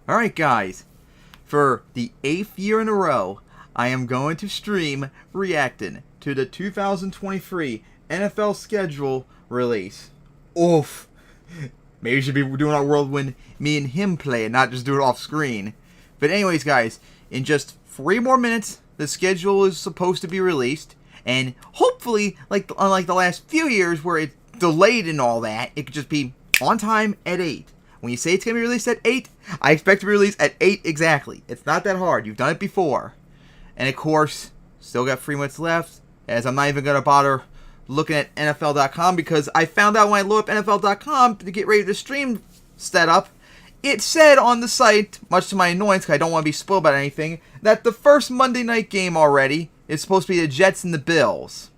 Alright guys, for the 8th year in a row, I am going to stream reacting to the 2023 NFL schedule release. Oof. Maybe we should be doing our world when me and him play and not just do it off screen. But anyways guys, in just 3 more minutes, the schedule is supposed to be released. And hopefully, unlike the last few years where it's delayed and all that, it could just be on time at 8. When you say it's going to be released at 8, I expect to be released at 8 exactly. It's not that hard. You've done it before. And of course, still got 3 minutes left, as I'm not even going to bother looking at NFL.com, because I found out when I load up NFL.com to get ready to stream set up, it said on the site, much to my annoyance because I don't want to be spoiled about anything, that the first Monday night game already is supposed to be the Jets and the Bills.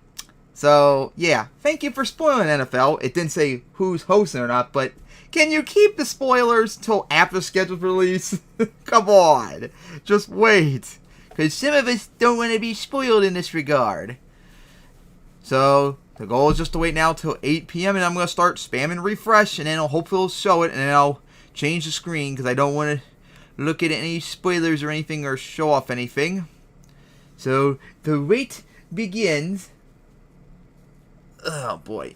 So, yeah, thank you for spoiling NFL. It didn't say who's hosting or not, but can you keep the spoilers till after the schedule's release? Come on, just wait, because some of us don't want to be spoiled in this regard. So, the goal is just to wait now till 8 p.m. and I'm going to start spamming refresh, and then hopefully it'll show it, and then I'll change the screen because I don't want to look at any spoilers or anything or show off anything. So, the wait begins. Oh boy.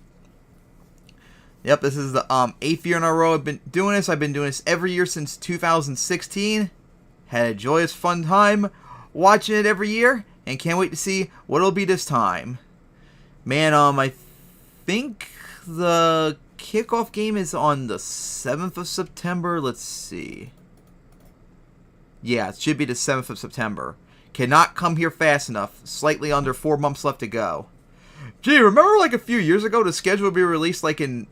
Yep, this is the 8th year in a row I've been doing this. I've been doing this every year since 2016. Had a joyous, fun time watching it every year, and can't wait to see what it'll be this time. Man, I think the kickoff game is on the 7th of September. Let's see. Yeah, it should be the 7th of September. Cannot come here fast enough. Slightly under 4 months left to go. Gee, remember like a few years ago the schedule would be released like in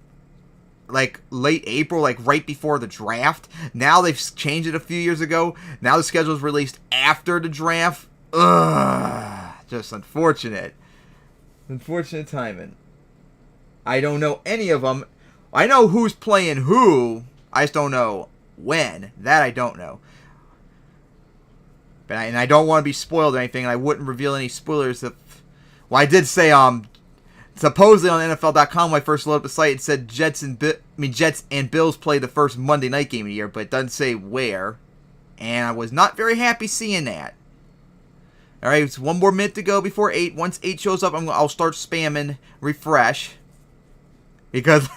late April, like right before the draft? Now they've changed it a few years ago. Now the schedule is released after the draft. Ugh, just unfortunate. Unfortunate timing. I don't know any of them. I know who's playing who. I just don't know when. That I don't know. But I don't want to be spoiled or anything, and I wouldn't reveal any spoilers if... Well, I did say, supposedly on NFL.com when I first loaded up the site, it said Jets and Bills play the first Monday night game of the year, but it doesn't say where. And I was not very happy seeing that. Alright, it's 1 more minute to go before 8. Once 8 shows up, I'll start spamming refresh. Because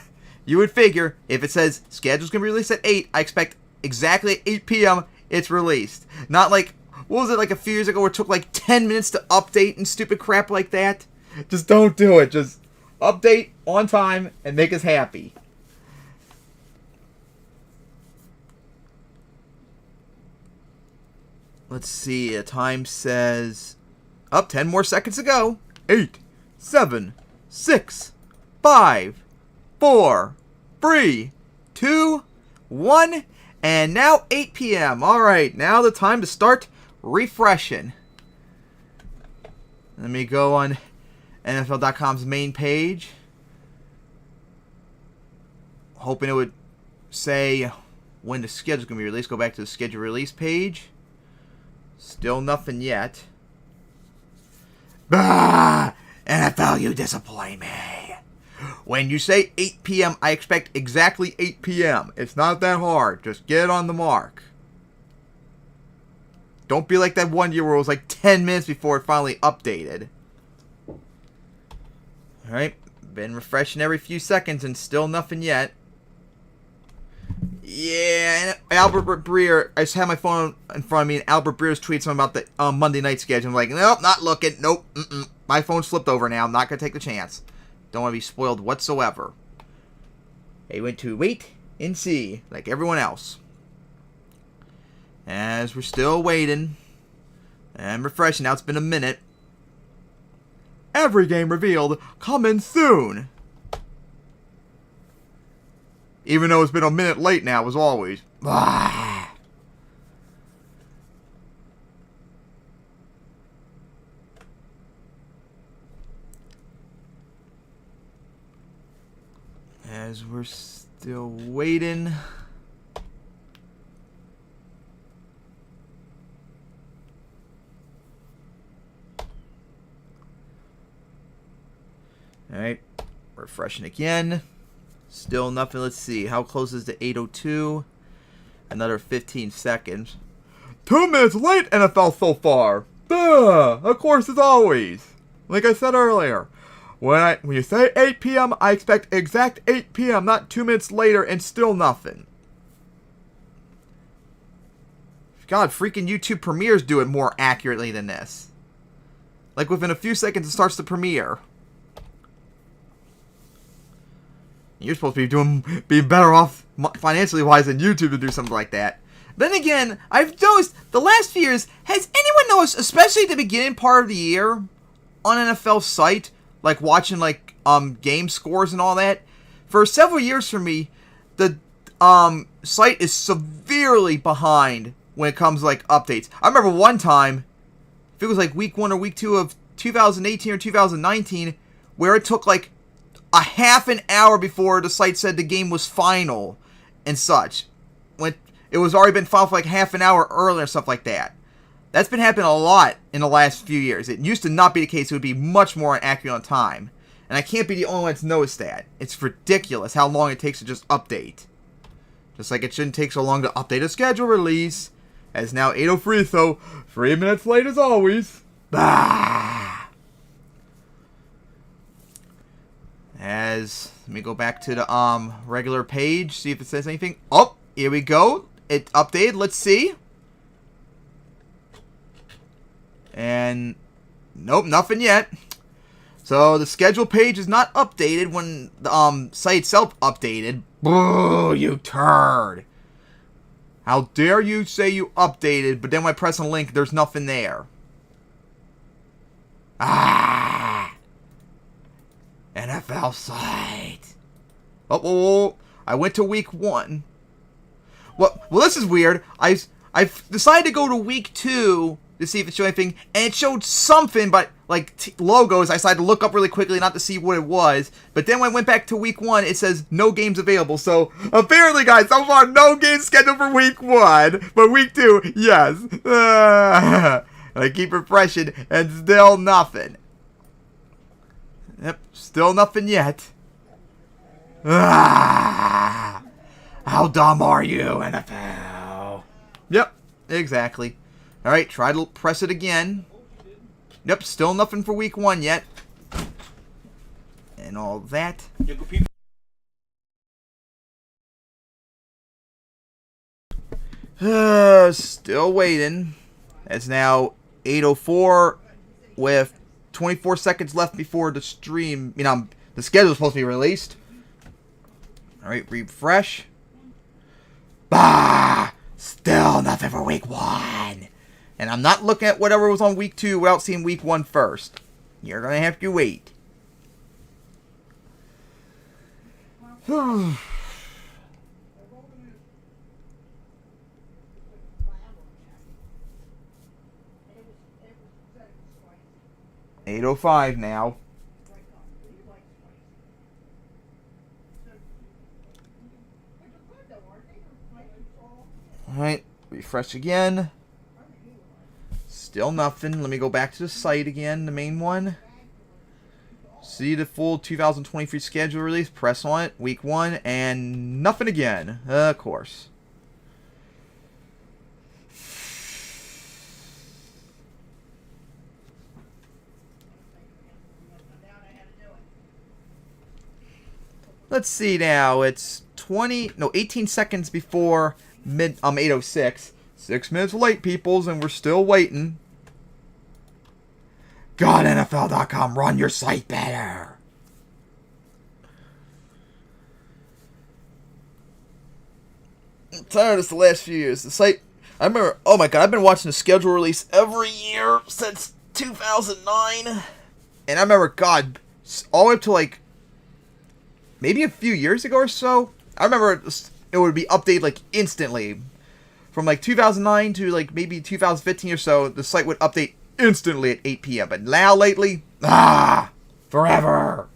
you would figure, if it says schedule's going to be released at 8, I expect exactly at 8 p.m. it's released. Not like, what was it, like a few years ago where it took like 10 minutes to update and stupid crap like that? Just don't do it. Just update on time and make us happy. Let's see, the time says... 10 more seconds to go. 8, 7, 6, 5, 4, 3, 2, 1... And now 8 p.m. Alright, now the time to start refreshing. Let me go on NFL.com's main page. Hoping it would say when the schedule's going to be released. Go back to the schedule release page. Still nothing yet. Bah! NFL, you disappoint me. When you say 8 p.m., I expect exactly 8 p.m. It's not that hard. Just get on the mark. Don't be like that one year where it was like 10 minutes before it finally updated. Alright, been refreshing every few seconds and still nothing yet. Yeah, and Albert Breer, I just had my phone in front of me, and Albert Breer's tweeted something about the Monday night schedule. I'm like, nope, not looking. Nope, my phone's flipped over now. I'm not going to take the chance. Don't want to be spoiled whatsoever. They went to wait and see, like everyone else. As we're still waiting and refreshing, now it's been a minute. Every game revealed, coming soon. Even though it's been a minute late now, as always. As we're still waiting. Alright, refreshing again. Still nothing. Let's see. How close is the 8:02? Another 15 seconds. 2 minutes late, NFL so far. Duh! Of course, as always. Like I said earlier, when you say 8 p.m., I expect exact 8 p.m., not 2 minutes later and still nothing. God, freaking YouTube premieres do it more accurately than this. Like within a few seconds, it starts to premiere. You're supposed to be better off financially wise than YouTube to do something like that. Then again, I've noticed the last few years, has anyone noticed, especially the beginning part of the year, on NFL's site, like watching like game scores and all that, for several years for me, the site is severely behind when it comes to like updates. I remember one time, if it was like week 1 or week 2 of 2018 or 2019, where it took like a half an hour before the site said the game was final and such, when it was already been final for like half an hour earlier and stuff like that. That's been happening a lot in the last few years. It used to not be the case. It would be much more accurate on time. And I can't be the only one that's noticed that. It's ridiculous how long it takes to just update. Just like it shouldn't take so long to update a schedule release. As now 8:03, so 3 minutes late as always. Bah! Let me go back to the regular page, see if it says anything. Oh, here we go. It updated. Let's see. And nope, nothing yet. So the schedule page is not updated when the site itself updated. Boo, you turd. How dare you say you updated, but then when I press on a link, there's nothing there. Ah! NFL site. Oh, I went to week 1. Well, this is weird. I've decided to go to week 2 to see if it showed anything, and it showed something, but like logos. I decided to look up really quickly not to see what it was. But then when I went back to week 1, it says no games available. So apparently, guys, so far no games scheduled for week 1, but week 2, yes. I keep refreshing, and still nothing. Yep, still nothing yet. How dumb are you, NFL? Yep, exactly. Alright, try to press it again. Yep, still nothing for week 1 yet. And all that. Still waiting. It's now 8:04 with 24 seconds left before the stream. The schedule is supposed to be released. Alright, refresh. Bah! Still nothing for week 1. And I'm not looking at whatever was on week 2 without seeing week 1 first. You're going to have to wait. 8:05 now. Alright, refresh again. Still nothing. Let me go back to the site again, the main one. See the full 2023 schedule release. Press on it, week 1, and nothing again. Of course. Let's see now. It's 18 seconds before 8:06. 6 minutes late, peoples, and we're still waiting. God, NFL.com, run your site better. I'm tired of this the last few years. The site, I remember, oh my God, I've been watching the schedule release every year since 2009. And I remember, God, all the way up to like, maybe a few years ago or so, I remember it would be updated like instantly. From like 2009 to like maybe 2015 or so, the site would update instantly at 8 p.m. But now lately, forever.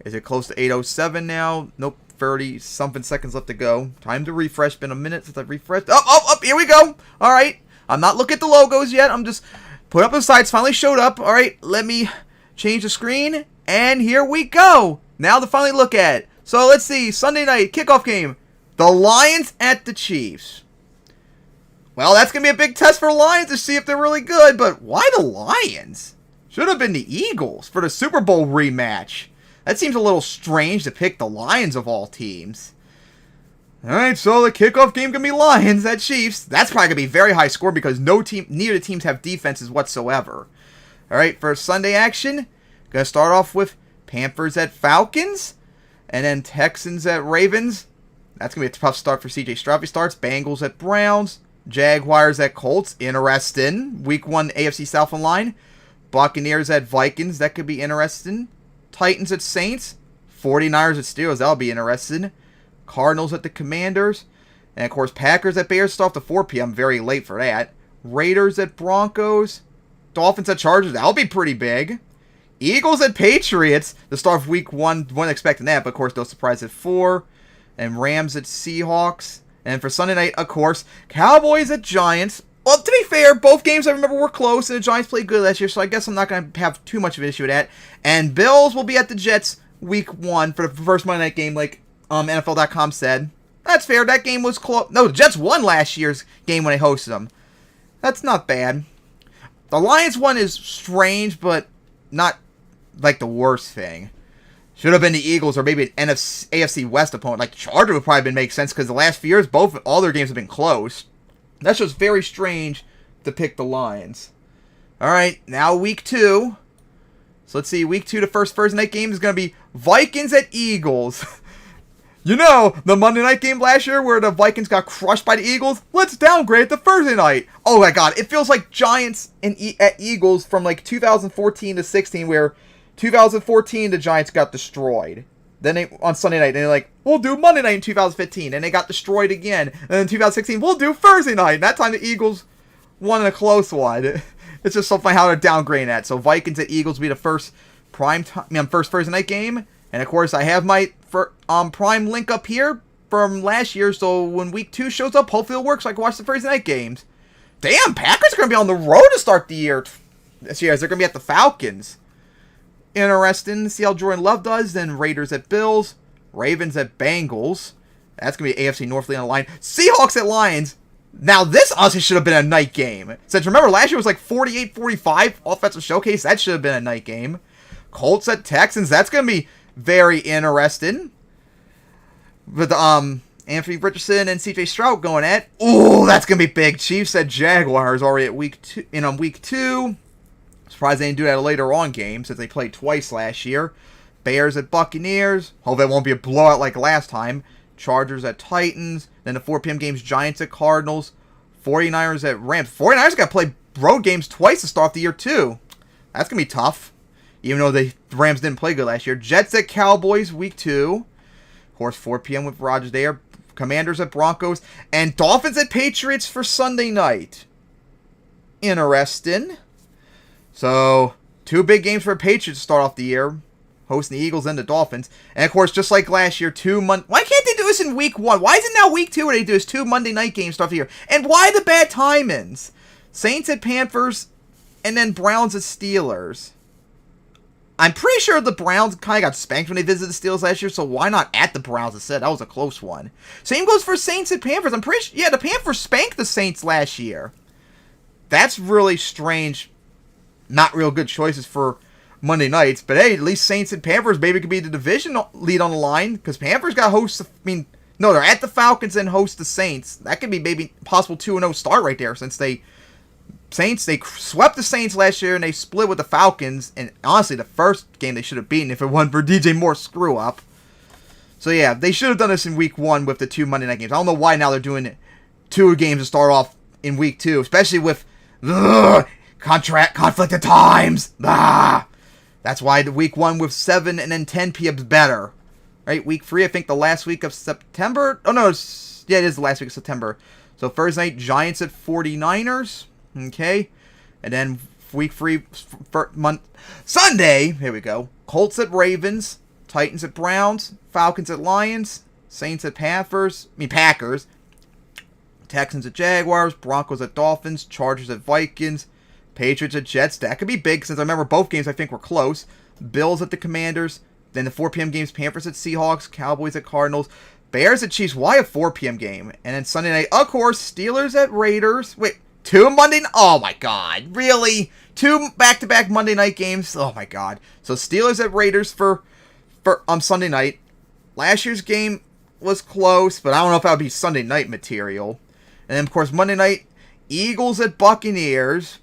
Is it close to 8:07 now? Nope, 30 something seconds left to go. Time to refresh. Been a minute since I've refreshed. Oh, here we go. All right, I'm not looking at the logos yet. I'm just put up the sites. Finally showed up. All right, let me change the screen, and here we go. Now to finally look at it. So let's see. Sunday night kickoff game. The Lions at the Chiefs. Well, that's going to be a big test for the Lions to see if they're really good, but why the Lions? Should have been the Eagles for the Super Bowl rematch. That seems a little strange to pick the Lions of all teams. Alright, so the kickoff game going to be Lions at Chiefs. That's probably going to be very high score because neither teams have defenses whatsoever. Alright, for Sunday action, going to start off with Panthers at Falcons, and then Texans at Ravens. That's going to be a tough start for CJ Stroud. He starts Bengals at Browns, Jaguars at Colts. Interesting. Week 1 AFC South line. Buccaneers at Vikings. That could be interesting. Titans at Saints. 49ers at Steelers. That'll be interesting. Cardinals at the Commanders. And, of course, Packers at Bears. Start off to 4 p.m. Very late for that. Raiders at Broncos. Dolphins at Chargers. That'll be pretty big. Eagles at Patriots. The start of Week 1. Wasn't expecting that, but, of course, no surprise at 4. And Rams at Seahawks. And for Sunday night, of course, Cowboys at Giants. Well, to be fair, both games I remember were close, and the Giants played good last year, so I guess I'm not going to have too much of an issue with that. And Bills will be at the Jets Week 1 for the first Monday night game, like NFL.com said. That's fair. That game was close. No, the Jets won last year's game when they hosted them. That's not bad. The Lions one is strange, but not like the worst thing. Should have been the Eagles or maybe an AFC West opponent. Like the Chargers would probably make sense because the last few years, all their games have been close. That's just very strange to pick the Lions. All right, now Week 2. So let's see. Week 2, the first Thursday night game is going to be Vikings at Eagles. You know, the Monday night game last year where the Vikings got crushed by the Eagles? Let's downgrade the Thursday night. Oh my God, it feels like Giants at Eagles from like 2014 to 16 where 2014, the Giants got destroyed. Then on Sunday night, they're like, we'll do Monday night in 2015. And they got destroyed again. And then in 2016, we'll do Thursday night. And that time the Eagles won in a close one. It's just so funny how they're downgrading that. So Vikings at Eagles will be the first first Thursday night game. And of course, I have my Prime link up here from last year. So when Week 2 shows up, hopefully it'll work so I can watch the Thursday night games. Damn, Packers are going to be on the road to start the year this year. They're going to be at the Falcons. Interesting. See how Jordan Love does. Then Raiders at Bills. Ravens at Bengals. That's going to be AFC North on the line. Seahawks at Lions. Now, this honestly should have been a night game. Since remember, last year was like 48-45 offensive showcase. That should have been a night game. Colts at Texans. That's going to be very interesting. With Anthony Richardson and CJ Stroud going at. Ooh, that's going to be big. Chiefs at Jaguars already at Week 2. On Week 2. Surprised they didn't do that later on game since they played twice last year. Bears at Buccaneers. Hope it won't be a blowout like last time. Chargers at Titans. Then the 4 p.m. games, Giants at Cardinals. 49ers at Rams. 49ers got to play road games twice to start the year, too. That's going to be tough. Even though the Rams didn't play good last year. Jets at Cowboys, Week 2. Of course, 4 p.m. with Rodgers there. Commanders at Broncos. And Dolphins at Patriots for Sunday night. Interesting. So, 2 big games for Patriots to start off the year. Hosting the Eagles and the Dolphins. And, of course, just like last year, why can't they do this in Week 1? Why is it now Week 2 where they do this 2 Monday night games to start the year? And why the bad timings? Saints at Panthers, and then Browns at Steelers. I'm pretty sure the Browns kind of got spanked when they visited the Steelers last year, so why not at the Browns instead? That was a close one. Same goes for Saints at Panthers. I'm pretty sure, yeah, the Panthers spanked the Saints last year. That's really strange. Not real good choices for Monday nights. But hey, at least Saints and Panthers maybe could be the division lead on the line. Because Panthers got host. They're at the Falcons and host the Saints. That could be maybe possible 2-0 start right there. Since they swept the Saints last year and they split with the Falcons. And honestly, the first game they should have beaten if it wasn't for DJ Moore's screw up. So yeah, they should have done this in Week 1 with the 2 Monday night games. I don't know why now they're doing 2 games to start off in Week 2. Especially with conflict of times. That's why the Week 1 with 7 and then 10 p.m. is better. Right? Week 3, I think the last week of September. Oh, no. It is the last week of September. So Thursday night, Giants at 49ers. Okay. And then Week 3, Sunday. Here we go. Colts at Ravens. Titans at Browns. Falcons at Lions. Saints at Packers. Texans at Jaguars. Broncos at Dolphins. Chargers at Vikings. Patriots at Jets. That could be big since I remember both games I think were close. Bills at the Commanders. Then the 4 p.m. games, Panthers at Seahawks. Cowboys at Cardinals. Bears at Chiefs. Why a 4 p.m. game? And then Sunday night, of course, Steelers at Raiders. Wait, 2 Monday? Oh my God, really? 2 back-to-back Monday night games? Oh my God. So Steelers at Raiders for Sunday night. Last year's game was close, but I don't know if that would be Sunday night material. And then, of course, Monday night, Eagles at Buccaneers.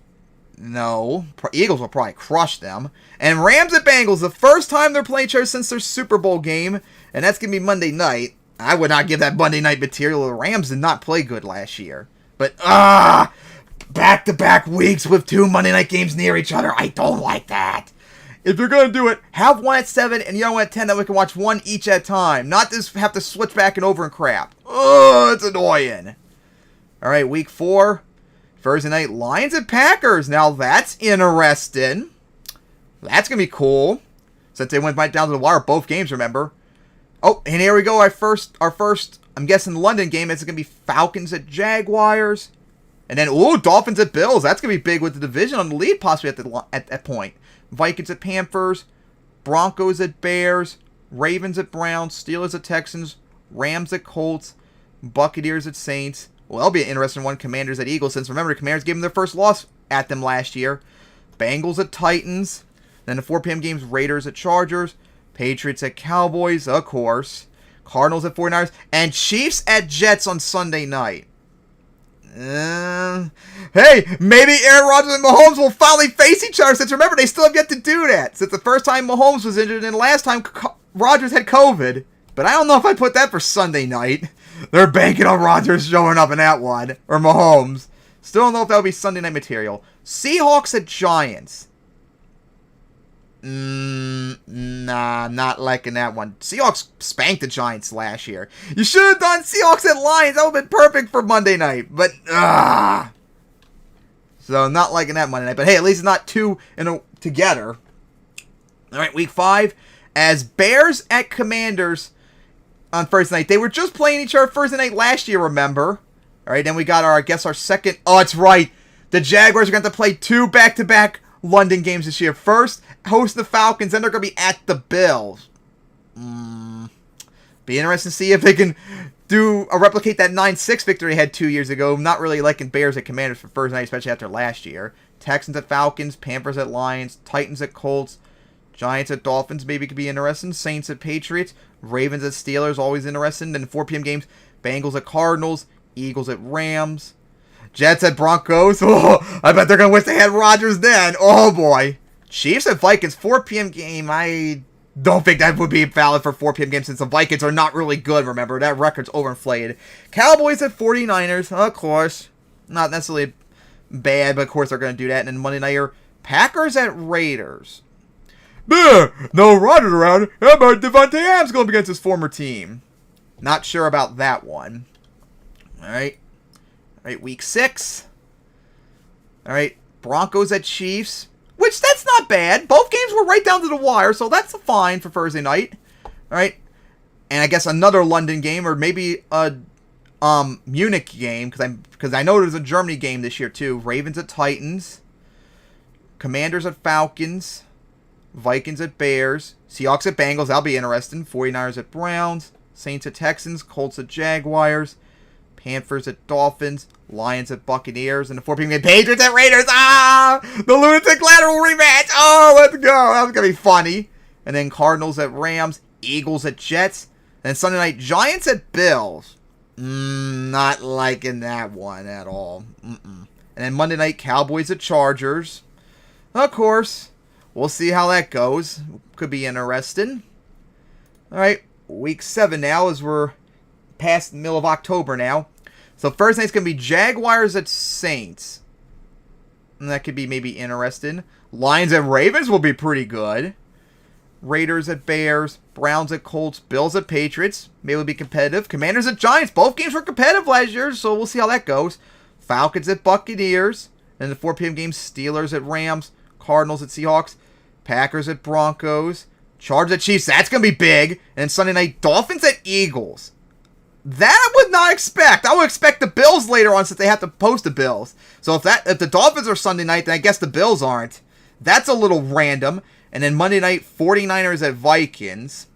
No. Eagles will probably crush them. And Rams at Bengals. The first time they're playing each other since their Super Bowl game. And that's going to be Monday night. I would not give that Monday night material. The Rams did not play good last year. But, back-to-back weeks with 2 Monday night games near each other. I don't like that. If you're going to do it, have one at 7 and the other one at 10 that we can watch one each at a time. Not just have to switch back and over and crap. Oh, it's annoying. All right, week 4. Thursday night, Lions and Packers. Now, that's interesting. That's going to be cool. Since they went right down to the wire, both games, remember. Oh, and here we go. Our first, I'm guessing, London game. It's going to be Falcons at Jaguars. And then, Dolphins at Bills. That's going to be big with the division on the lead possibly at that point. Vikings at Panthers. Broncos at Bears. Ravens at Browns. Steelers at Texans. Rams at Colts. Buccaneers at Saints. Well, that'll be an interesting one. Commanders at Eagles. Since, remember, the Commanders gave them their first loss at them last year. Bengals at Titans. Then the 4 p.m. games, Raiders at Chargers. Patriots at Cowboys, of course. Cardinals at 49ers. And Chiefs at Jets on Sunday night. Hey, maybe Aaron Rodgers and Mahomes will finally face each other. Since, remember, they still have yet to do that. Since the first time Mahomes was injured and the last time Rodgers had COVID. But I don't know if I put that for Sunday night. They're banking on Rodgers showing up in that one. Or Mahomes. Still don't know if that'll be Sunday night material. Seahawks at Giants. Nah, not liking that one. Seahawks spanked the Giants last year. You should have done Seahawks at Lions. That would have been perfect for Monday night. But, So, not liking that Monday night. But, hey, at least it's not 2 together. All right, week 5. As Bears at Commanders on Thursday night. They were just playing each other Thursday night last year, remember? All right, then we got our second. Oh, it's right. The Jaguars are going to have to play 2 back-to-back London games this year. First, host the Falcons, then they're going to be at the Bills. Be interesting to see if they can replicate that 9-6 victory they had 2 years ago. Not really liking Bears at Commanders for Thursday night, especially after last year. Texans at Falcons, Panthers at Lions, Titans at Colts, Giants at Dolphins, maybe could be interesting. Saints at Patriots, Ravens at Steelers, always interesting. Then 4 p.m. games, Bengals at Cardinals, Eagles at Rams, Jets at Broncos. Oh, I bet they're going to wish they had Rodgers then. Oh, boy. Chiefs at Vikings, 4 p.m. game. I don't think that would be valid for 4 p.m. games since the Vikings are not really good, remember. That record's overinflated. Cowboys at 49ers, of course. Not necessarily bad, but of course they're going to do that. And then Monday nighter, Packers at Raiders. No Rodgers around. How about Devontae Adams going up against his former team? Not sure about that one. All right, week 6. All right, Broncos at Chiefs, which that's not bad. Both games were right down to the wire, so that's fine for Thursday night. All right, and I guess another London game or maybe a Munich game because I know there's a Germany game this year too. Ravens at Titans, Commanders at Falcons, Vikings at Bears, Seahawks at Bengals. That'll be interesting. 49ers at Browns, Saints at Texans, Colts at Jaguars, Panthers at Dolphins, Lions at Buccaneers, and the 4 p.m. game, Patriots at Raiders. The lunatic lateral rematch. Oh, let's go. That was going to be funny. And then Cardinals at Rams, Eagles at Jets, and then Sunday night, Giants at Bills. Not liking that one at all. And then Monday night, Cowboys at Chargers. Of course, we'll see how that goes. Could be interesting. All right, week 7 now as we're past the middle of October now. So first night's going to be Jaguars at Saints. And that could be maybe interesting. Lions at Ravens will be pretty good. Raiders at Bears. Browns at Colts. Bills at Patriots. Maybe it'll be competitive. Commanders at Giants. Both games were competitive last year, so we'll see how that goes. Falcons at Buccaneers. And the 4 p.m. games, Steelers at Rams. Cardinals at Seahawks. Packers at Broncos. Chargers at Chiefs. That's going to be big. And Sunday night, Dolphins at Eagles. That I would not expect. I would expect the Bills later on since they have to post the Bills. So if the Dolphins are Sunday night, then I guess the Bills aren't. That's a little random. And then Monday night, 49ers at Vikings.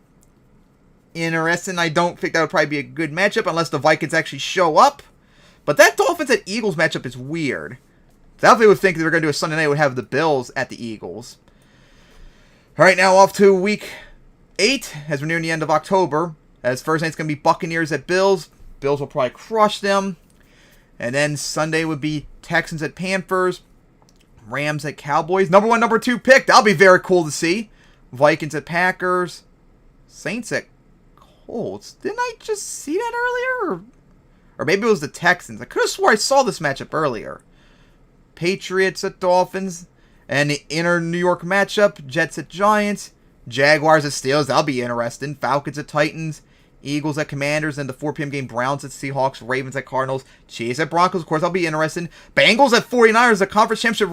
interesting. I don't think that would probably be a good matchup unless the Vikings actually show up. But that Dolphins at Eagles matchup is weird. Definitely would think they were going to do a Sunday night would have the Bills at the Eagles. All right, now off to week 8 as we're nearing the end of October. As first night's going to be Buccaneers at Bills. Bills will probably crush them. And then Sunday would be Texans at Panthers. Rams at Cowboys. Number 1, number 2 pick. That'll be very cool to see. Vikings at Packers. Saints at Colts. Didn't I just see that earlier? Or maybe it was the Texans. I could have swore I saw this matchup earlier. Patriots at Dolphins. And the inner New York matchup. Jets at Giants. Jaguars at Steelers. That'll be interesting. Falcons at Titans. Eagles at Commanders. And the 4 p.m. game. Browns at Seahawks. Ravens at Cardinals. Chiefs at Broncos. Of course, that'll be interesting. Bengals at 49ers. The conference championship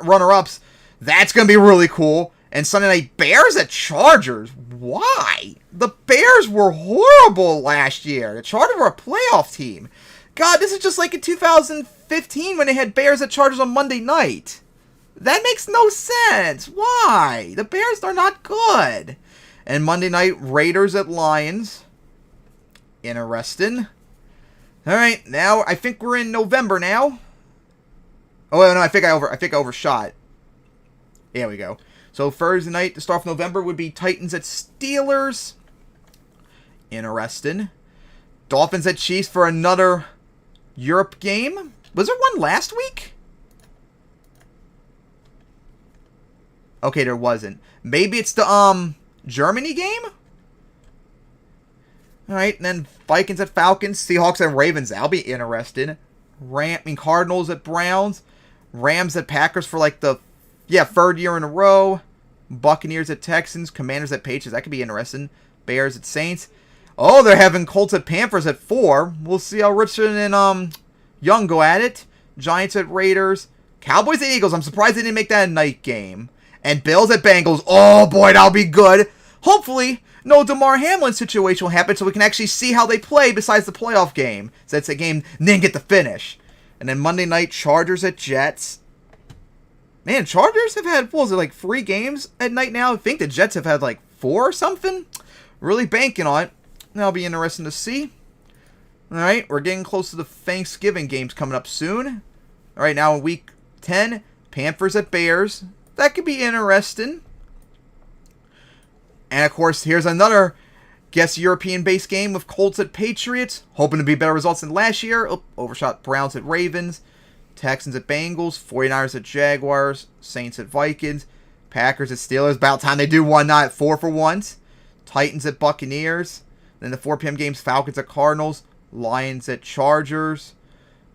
runner-ups. That's going to be really cool. And Sunday night, Bears at Chargers. Why? The Bears were horrible last year. The Chargers were a playoff team. God, this is just like in 2015 when they had Bears at Chargers on Monday night. That makes no sense. Why? The Bears are not good. And Monday night, Raiders at Lions. Interesting. All right, now I think we're in November now. Oh no, I think I overshot. There we go. So Thursday night to start off November would be Titans at Steelers. Interesting. Dolphins at Chiefs for another Europe game. Was there one last week? Okay, there wasn't. Maybe it's the Germany game? Alright, and then Vikings at Falcons, Seahawks at Ravens. That'll be interesting. Cardinals at Browns. Rams at Packers for like the third year in a row. Buccaneers at Texans. Commanders at Patriots. That could be interesting. Bears at Saints. Oh, they're having Colts at Panthers at 4. We'll see how Richardson and Young go at it. Giants at Raiders. Cowboys at Eagles. I'm surprised they didn't make that a night game. And Bills at Bengals. Oh, boy, that'll be good. Hopefully, no DeMar Hamlin situation will happen so we can actually see how they play besides the playoff game. So that's a game didn't get the finish. And then Monday night, Chargers at Jets. Man, Chargers have had, what was it, like 3 games at night now? I think the Jets have had like 4 or something. Really banking on it. That'll be interesting to see. Alright, we're getting close to the Thanksgiving games coming up soon. Alright, now in week 10, Panthers at Bears. That could be interesting. And of course, here's another European-based game with Colts at Patriots. Hoping to be better results than last year. Oh, overshot Browns at Ravens. Texans at Bengals. 49ers at Jaguars. Saints at Vikings. Packers at Steelers. About time they do one night 4 for once. Titans at Buccaneers. Then the 4 p.m. games, Falcons at Cardinals. Lions at Chargers.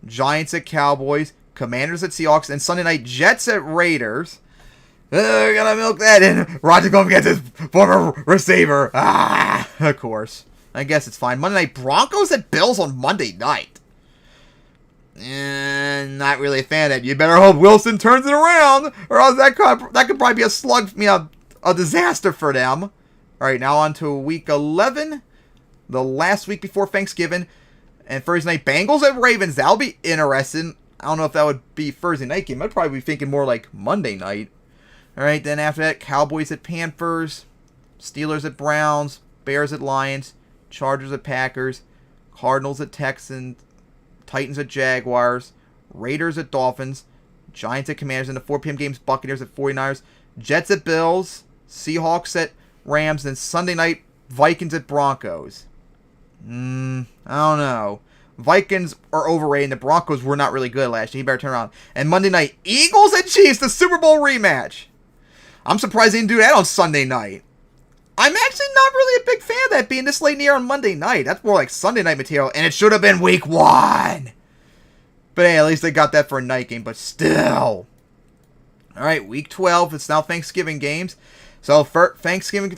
Giants at Cowboys. Commanders at Seahawks. And Sunday night, Jets at Raiders. Gotta milk that in. Roger going to get his former receiver. Of course. I guess it's fine. Monday night, Broncos at Bills on Monday night. Not really a fan of that. You better hope Wilson turns it around, or else that could probably be a slug, a disaster for them. All right, now on to week 11, the last week before Thanksgiving, and Thursday night, Bengals at Ravens. That'll be interesting. I don't know if that would be Thursday night game. I'd probably be thinking more like Monday night. All right, then after that, Cowboys at Panthers, Steelers at Browns, Bears at Lions, Chargers at Packers, Cardinals at Texans, Titans at Jaguars, Raiders at Dolphins, Giants at Commanders, and the 4 p.m. games, Buccaneers at 49ers, Jets at Bills, Seahawks at Rams, and Sunday night, Vikings at Broncos. I don't know. Vikings are overrated, and the Broncos were not really good last year. He better turn around. And Monday night, Eagles at Chiefs, the Super Bowl rematch. I'm surprised they didn't do that on Sunday night. I'm actually not really a big fan of that being this late in the year on Monday night. That's more like Sunday night material, and it should have been week 1. But hey, at least they got that for a night game, but still. Alright, week 12. It's now Thanksgiving games. So, first Thanksgiving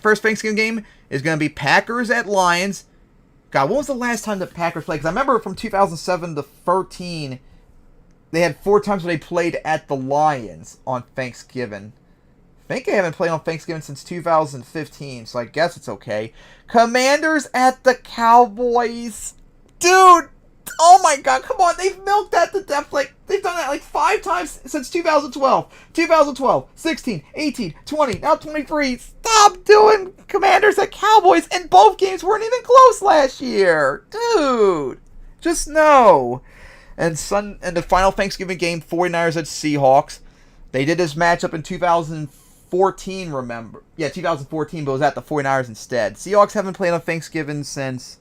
game is going to be Packers at Lions. God, when was the last time the Packers played? Because I remember from 2007 to 13, they had 4 times where they played at the Lions on Thanksgiving. I think they haven't played on Thanksgiving since 2015, so I guess it's okay. Commanders at the Cowboys. Dude, Oh my god, come on. They've milked that to death. Like, they've done that like 5 times since 2012. 2012, 16, 18, 20, now 23. Stop doing Commanders at Cowboys, and both games weren't even close last year. Dude, just no. And the final Thanksgiving game, 49ers at Seahawks. They did this matchup in 2014, remember? Yeah, 2014, but it was at the 49ers instead. Seahawks haven't played on Thanksgiving since...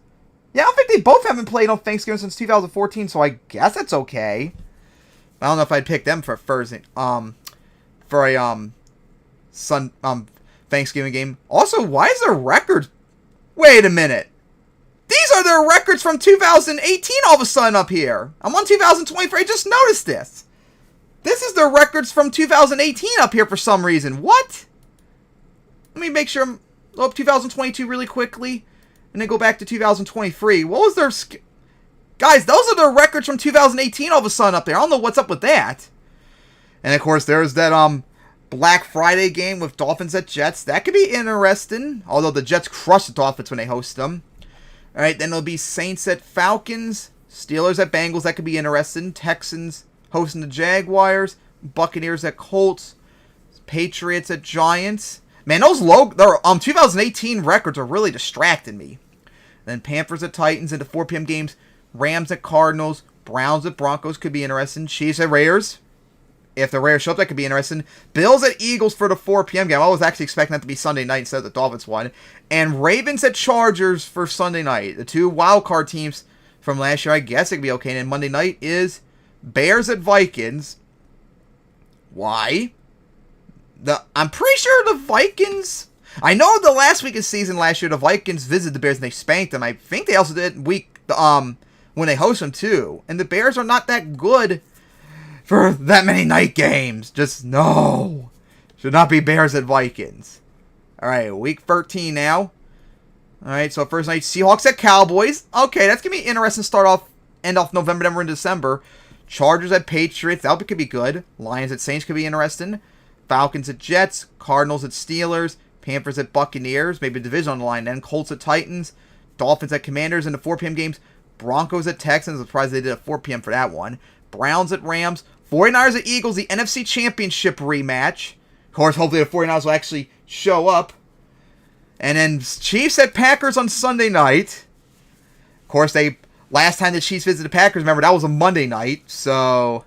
Yeah, I don't think they both haven't played on Thanksgiving since 2014, so I guess that's okay. I don't know if I'd pick them for Thanksgiving game. Also, why is their record... Wait a minute. These are their records from 2018 all of a sudden up here. I'm on 2023. I just noticed this. This is their records from 2018 up here for some reason. What? Let me make sure I'm... Look up 2022 really quickly. And then go back to 2023. What was their... Guys, those are their records from 2018 all of a sudden up there. I don't know what's up with that. And of course, there's that Black Friday game with Dolphins at Jets. That could be interesting. Although the Jets crush the Dolphins when they host them. Alright, then there'll be Saints at Falcons. Steelers at Bengals. That could be interesting. Texans hosting the Jaguars. Buccaneers at Colts. Patriots at Giants. Man, those 2018 records are really distracting me. Then Panthers at Titans into 4 p.m. games. Rams at Cardinals. Browns at Broncos could be interesting. Chiefs at Raiders. If the Raiders show up, that could be interesting. Bills at Eagles for the 4 p.m. game. I was actually expecting that to be Sunday night instead of the Dolphins one. And Ravens at Chargers for Sunday night. The 2 wildcard teams from last year, I guess it could be okay. And then Monday night is Bears at Vikings. Why? I'm pretty sure the Vikings... I know the last week of the season last year, the Vikings visited the Bears and they spanked them. I think they also did when they host them too. And the Bears are not that good for that many night games. Just no. Should not be Bears at Vikings. Alright, week 13 now. Alright, so first night, Seahawks at Cowboys. Okay, that's going to be interesting to end off November, December, and December. Chargers at Patriots. That could be good. Lions at Saints could be interesting. Falcons at Jets. Cardinals at Steelers. Panthers at Buccaneers. Maybe a division on the line then. Colts at Titans. Dolphins at Commanders in the 4 p.m. games. Broncos at Texans. I'm surprised they did a 4 p.m. for that one. Browns at Rams. 49ers at Eagles. The NFC Championship rematch. Of course, hopefully the 49ers will actually show up. And then Chiefs at Packers on Sunday night. Of course, last time the Chiefs visited the Packers, remember, that was a Monday night. So,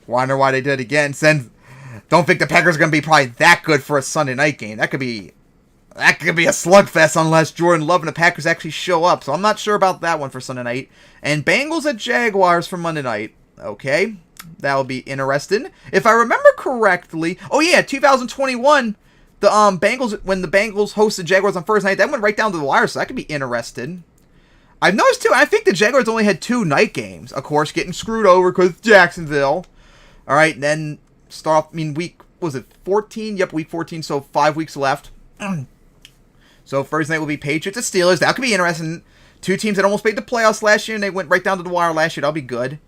wonder why they did it again. Don't think the Packers are going to be probably that good for a Sunday night game. That could be a slugfest unless Jordan Love and the Packers actually show up. So I'm not sure about that one for Sunday night. And Bengals at Jaguars for Monday night. Okay, that will be interesting. If I remember correctly, 2021, the Bengals, when the Bengals hosted Jaguars on first night, that went right down to the wire, so that could be interesting. I've noticed too, I think the Jaguars only had 2 night games. Of course, getting screwed over because Jacksonville. Alright, then start off, week, was it 14? Yep, week 14, so 5 weeks left. So first night will be Patriots at Steelers. That could be interesting. 2 teams that almost made the playoffs last year, and they went right down to the wire last year. That'll be good.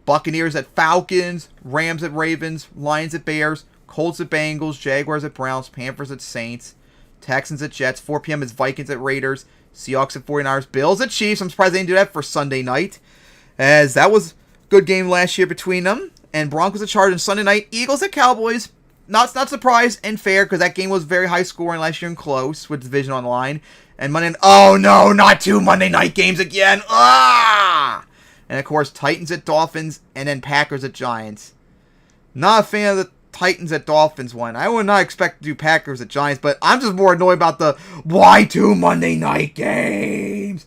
Buccaneers at Falcons. Rams at Ravens. Lions at Bears. Colts at Bengals. Jaguars at Browns. Panthers at Saints. Texans at Jets. 4 p.m. is Vikings at Raiders. Seahawks at 49ers. Bills at Chiefs. I'm surprised they didn't do that for Sunday night, as that was a good game last year between them. And Broncos at Chargers Sunday night. Eagles at Cowboys. Not surprised and fair, because that game was very high scoring last year and close with division on the line. And Monday, oh no, not 2 Monday night games again. Ah! And of course, Titans at Dolphins, and then Packers at Giants. Not a fan of the Titans at Dolphins one. I would not expect to do Packers at Giants, but I'm just more annoyed about the why 2 Monday night games.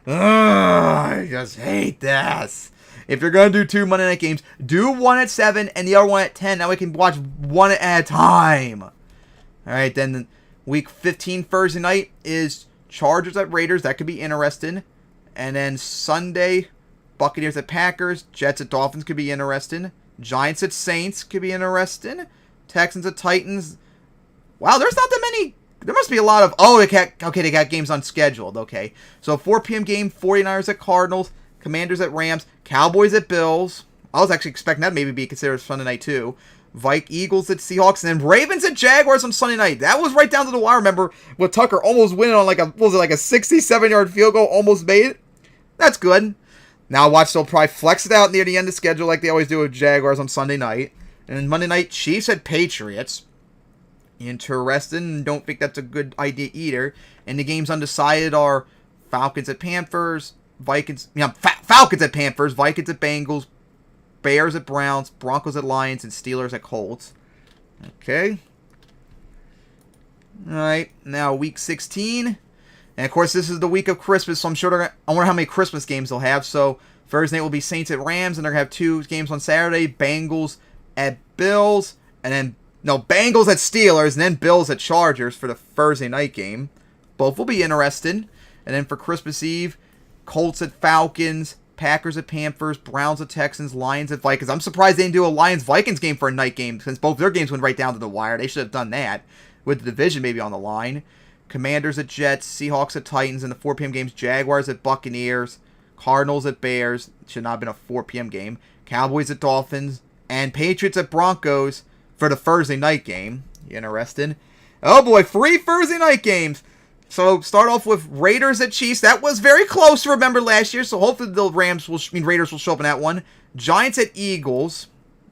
I just hate this. If you're going to do 2 Monday night games, do one at 7 and the other one at 10. Now we can watch one at a time. Alright, then week 15 Thursday night is Chargers at Raiders. That could be interesting. And then Sunday, Buccaneers at Packers. Jets at Dolphins could be interesting. Giants at Saints could be interesting. Texans at Titans. Wow, there's not that many. There must be a lot of... Oh, they got games unscheduled. Okay. So 4 p.m. game, 49ers at Cardinals. Commanders at Rams. Cowboys at Bills. I was actually expecting that maybe be considered Sunday night too. Eagles at Seahawks. And then Ravens at Jaguars on Sunday night. That was right down to the wire. Remember, with Tucker almost winning on like a 67-yard field goal. Almost made it. That's good. Now watch, they'll probably flex it out near the end of the schedule like they always do with Jaguars on Sunday night. And then Monday night, Chiefs at Patriots. Interesting. Don't think that's a good idea either. And the games undecided are Falcons at Panthers, Vikings. Falcons at Panthers, Vikings at Bengals, Bears at Browns, Broncos at Lions, and Steelers at Colts. Okay. Alright, now week 16. And of course, this is the week of Christmas, so I'm sure I wonder how many Christmas games they'll have. So Thursday will be Saints at Rams, and they're going to have 2 games on Saturday. Bengals at Bills, and then, no, Bengals at Steelers, and then Bills at Chargers for the Thursday night game. Both will be interesting. And then for Christmas Eve, Colts at Falcons, Packers at Panthers, Browns at Texans, Lions at Vikings. I'm surprised they didn't do a Lions-Vikings game for a night game, since both their games went right down to the wire. They should have done that, with the division maybe on the line. Commanders at Jets, Seahawks at Titans, and the 4 p.m. games, Jaguars at Buccaneers, Cardinals at Bears. Should not have been a 4 p.m. game. Cowboys at Dolphins, and Patriots at Broncos for the Thursday night game. Interesting. Oh boy, 3 Thursday night games. So start off with Raiders at Chiefs. That was very close, remember, last year. So hopefully the Raiders will show up in that one. Giants at Eagles.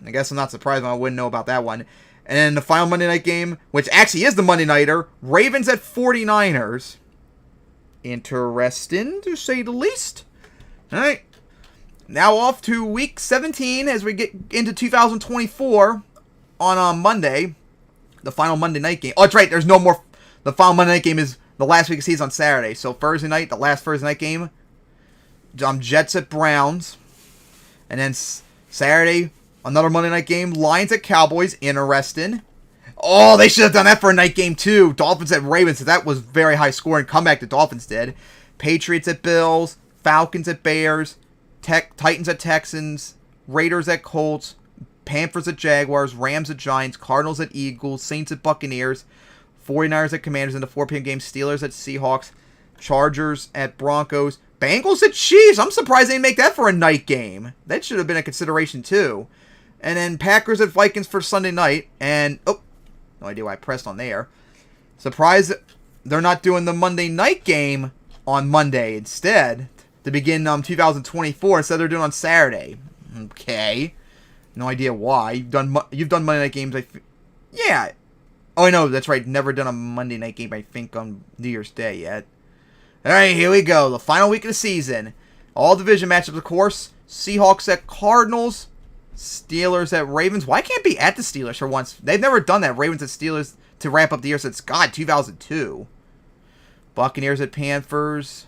I guess I'm not surprised when I wouldn't know about that one. And then the final Monday night game, which actually is the Monday nighter, Ravens at 49ers. Interesting, to say the least. All right. Now off to week 17 as we get into 2024 on Monday. The final Monday night game. Oh, that's right. There's no more. The final Monday night game is the last week of season on Saturday. So Thursday night, the last Thursday night game, Jets at Browns. And then Saturday, another Monday night game, Lions at Cowboys. Interesting. Oh, they should have done that for a night game too. Dolphins at Ravens. That was very high scoring comeback the Dolphins did. Patriots at Bills. Falcons at Bears. Titans at Texans. Raiders at Colts. Panthers at Jaguars. Rams at Giants. Cardinals at Eagles. Saints at Buccaneers. 49ers at Commanders in the 4 p.m. game. Steelers at Seahawks. Chargers at Broncos. Bengals at Chiefs. I'm surprised they didn't make that for a night game. That should have been a consideration too. And then Packers at Vikings for Sunday night. And, oh, no idea why I pressed on there. Surprised they're not doing the Monday night game on Monday instead to begin 2024. Instead they're doing on Saturday. Okay. No idea why. You've done Monday night games. Yeah. Oh, I know. That's right. Never done a Monday night game, I think, on New Year's Day yet. All right, here we go. The final week of the season. All division matchups, of course. Seahawks at Cardinals. Steelers at Ravens. Why can't it be at the Steelers for once? They've never done that. Ravens at Steelers to wrap up the year since, God, 2002. Buccaneers at Panthers.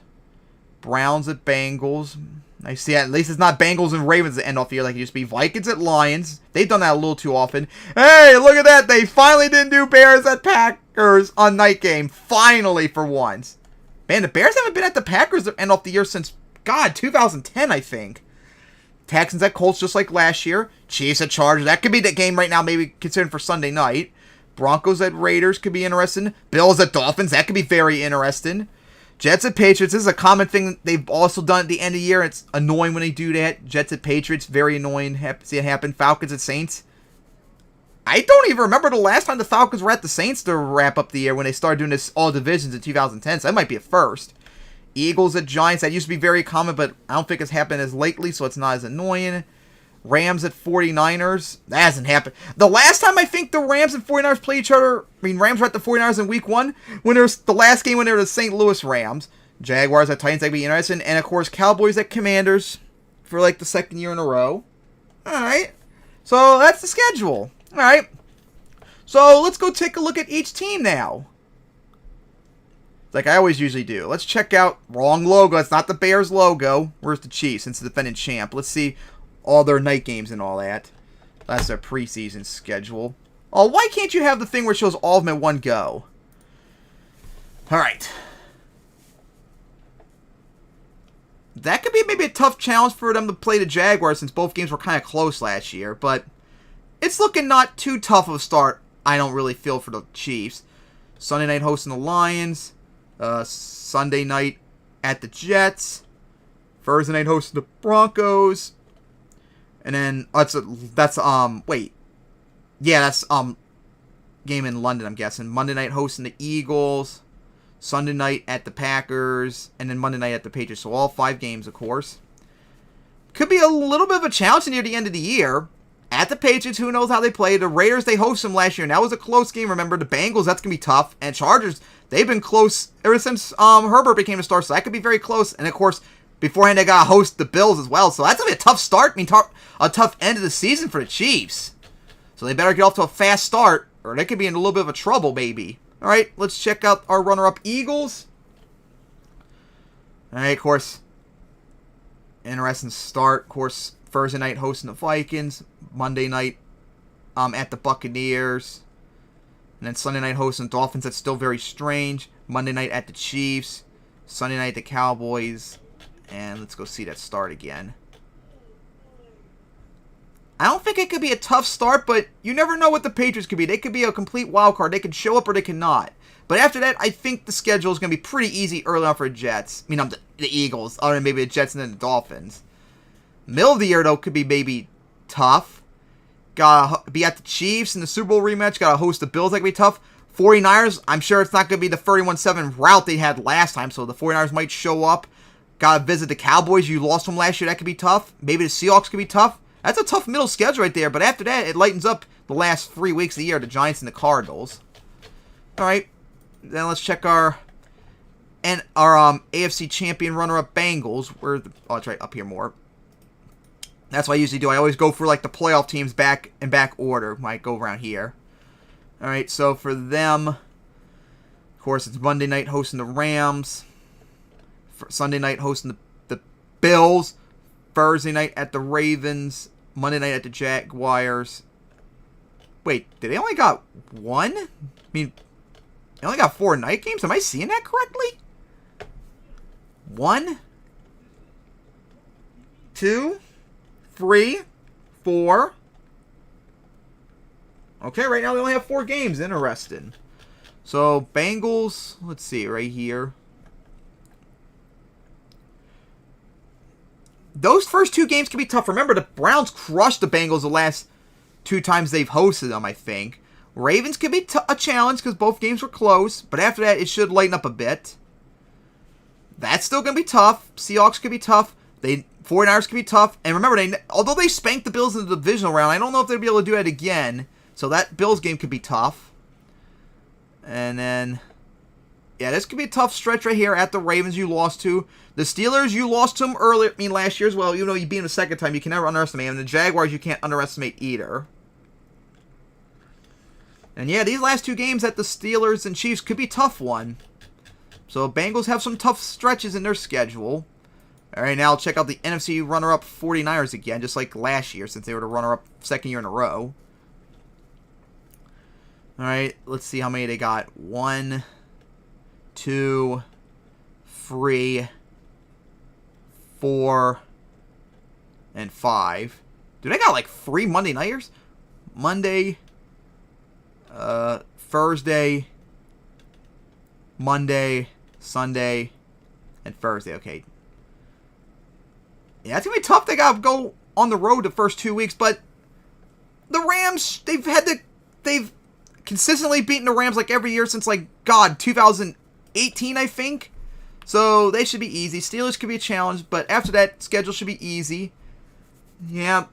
Browns at Bengals. I see. At least it's not Bengals and Ravens at end off the year like it used to be. Vikings at Lions. They've done that a little too often. Hey, look at that. They finally didn't do Bears at Packers on night game. Finally, for once. Man, the Bears haven't been at the Packers end off the year since, God, 2010, I think. Texans at Colts just like last year. Chiefs at Chargers. That could be the game right now, maybe considered for Sunday night. Broncos at Raiders could be interesting. Bills at Dolphins. That could be very interesting. Jets at Patriots. This is a common thing they've also done at the end of the year. It's annoying when they do that. Jets at Patriots. Very annoying. See it happen. Falcons at Saints. I don't even remember the last time the Falcons were at the Saints to wrap up the year when they started doing this all divisions in 2010. So that might be a first. Eagles at Giants. That used to be very common, but I don't think it's happened as lately, so it's not as annoying. Rams at 49ers. That hasn't happened. The last time I think the Rams and 49ers played each other, Rams were at the 49ers in week 1, when there's the last game when they were the St. Louis Rams. Jaguars at Titans, that'd be interesting. And of course, Cowboys at Commanders for like the second year in a row. Alright. So that's the schedule. Alright. So let's go take a look at each team now. Like I always usually do. Let's check out, wrong logo. It's not the Bears logo. Where's the Chiefs? It's the defending champ. Let's see all their night games and all that. That's their preseason schedule. Oh, why can't you have the thing where it shows all of them at one go? Alright. That could be maybe a tough challenge for them to play the Jaguars since both games were kind of close last year. But it's looking not too tough of a start, I don't really feel, for the Chiefs. Sunday night hosting the Lions. Sunday night at the Jets. Thursday night hosting the Broncos. And then that's game in London, I'm guessing. Monday night hosting the Eagles. Sunday night at the Packers. And then Monday night at the Patriots. So all 5 games, of course. could be a little bit of a challenge near the end of the year. At the Patriots, who knows how they play. The Raiders, they hosted them last year, and that was a close game. Remember, the Bengals, that's going to be tough. And Chargers, they've been close ever since Herbert became a star, so that could be very close. And, of course, beforehand, they got to host the Bills as well. So that's going to be a tough start. I mean, a tough end of the season for the Chiefs. So they better get off to a fast start, or they could be in a little bit of a trouble, maybe. All right, let's check out our runner-up Eagles. All right, of course, interesting start. Of course, Thursday night hosting the Vikings. Monday night at the Buccaneers. And then Sunday night hosting the Dolphins. That's still very strange. Monday night at the Chiefs. Sunday night at the Cowboys. And let's go see that start again. I don't think it could be a tough start, but you never know what the Patriots could be. They could be a complete wild card. They could show up or they could not. But after that, I think the schedule is going to be pretty easy early on for the Jets. I mean, the Eagles. Other than maybe the Jets and then the Dolphins. Middle of the year, though, could be maybe tough. Gotta be at the Chiefs in the Super Bowl rematch. Gotta host the Bills. That could be tough. 49ers, I'm sure it's not going to be the 31-7 route they had last time, so the 49ers might show up. Gotta visit the Cowboys. You lost them last year. That could be tough. Maybe the Seahawks could be tough. That's a tough middle schedule right there, but after that, it lightens up the last 3 weeks of the year, the Giants and the Cardinals. All right, then let's check our AFC champion runner-up Bengals. Oh, that's right, up here more. That's what I usually do. I always go for like the playoff teams back in back order. Might go around here. All right, so for them, of course, it's Monday night hosting the Rams. Sunday night hosting the Bills. Thursday night at the Ravens. Monday night at the Jaguars. Wait, did they only got one? I mean, they only got 4 night games? Am I seeing that correctly? 1, 2, 3, 4. Okay, right now they only have 4 games. Interesting. So, Bengals, let's see, right here. Those first 2 games can be tough. Remember, the Browns crushed the Bengals the last 2 times they've hosted them, I think. Ravens could be a challenge because both games were close. But after that, it should lighten up a bit. That's still going to be tough. Seahawks could be tough. 49ers could be tough. And remember, although they spanked the Bills in the divisional round, I don't know if they'll be able to do that again. So that Bills game could be tough. And then, yeah, this could be a tough stretch right here at the Ravens you lost to. The Steelers, you lost to them earlier, last year as well. Even though you beat them the second time, you can never underestimate them. And the Jaguars, you can't underestimate either. And yeah, these last 2 games at the Steelers and Chiefs could be a tough one. So Bengals have some tough stretches in their schedule. All right, now I'll check out the NFC runner-up 49ers again, just like last year since they were the runner-up second year in a row. All right, let's see how many they got. 1, 2, 3, 4, and 5. Dude, they got like 3 Monday nighters? Monday, Thursday, Monday, Sunday, and Thursday. Okay. Yeah, it's going to be tough. They got to go on the road the first 2 weeks, but the Rams, they've consistently beaten the Rams like every year since, like, 2018, I think. So they should be easy. Steelers could be a challenge, but after that, schedule should be easy. Yeah,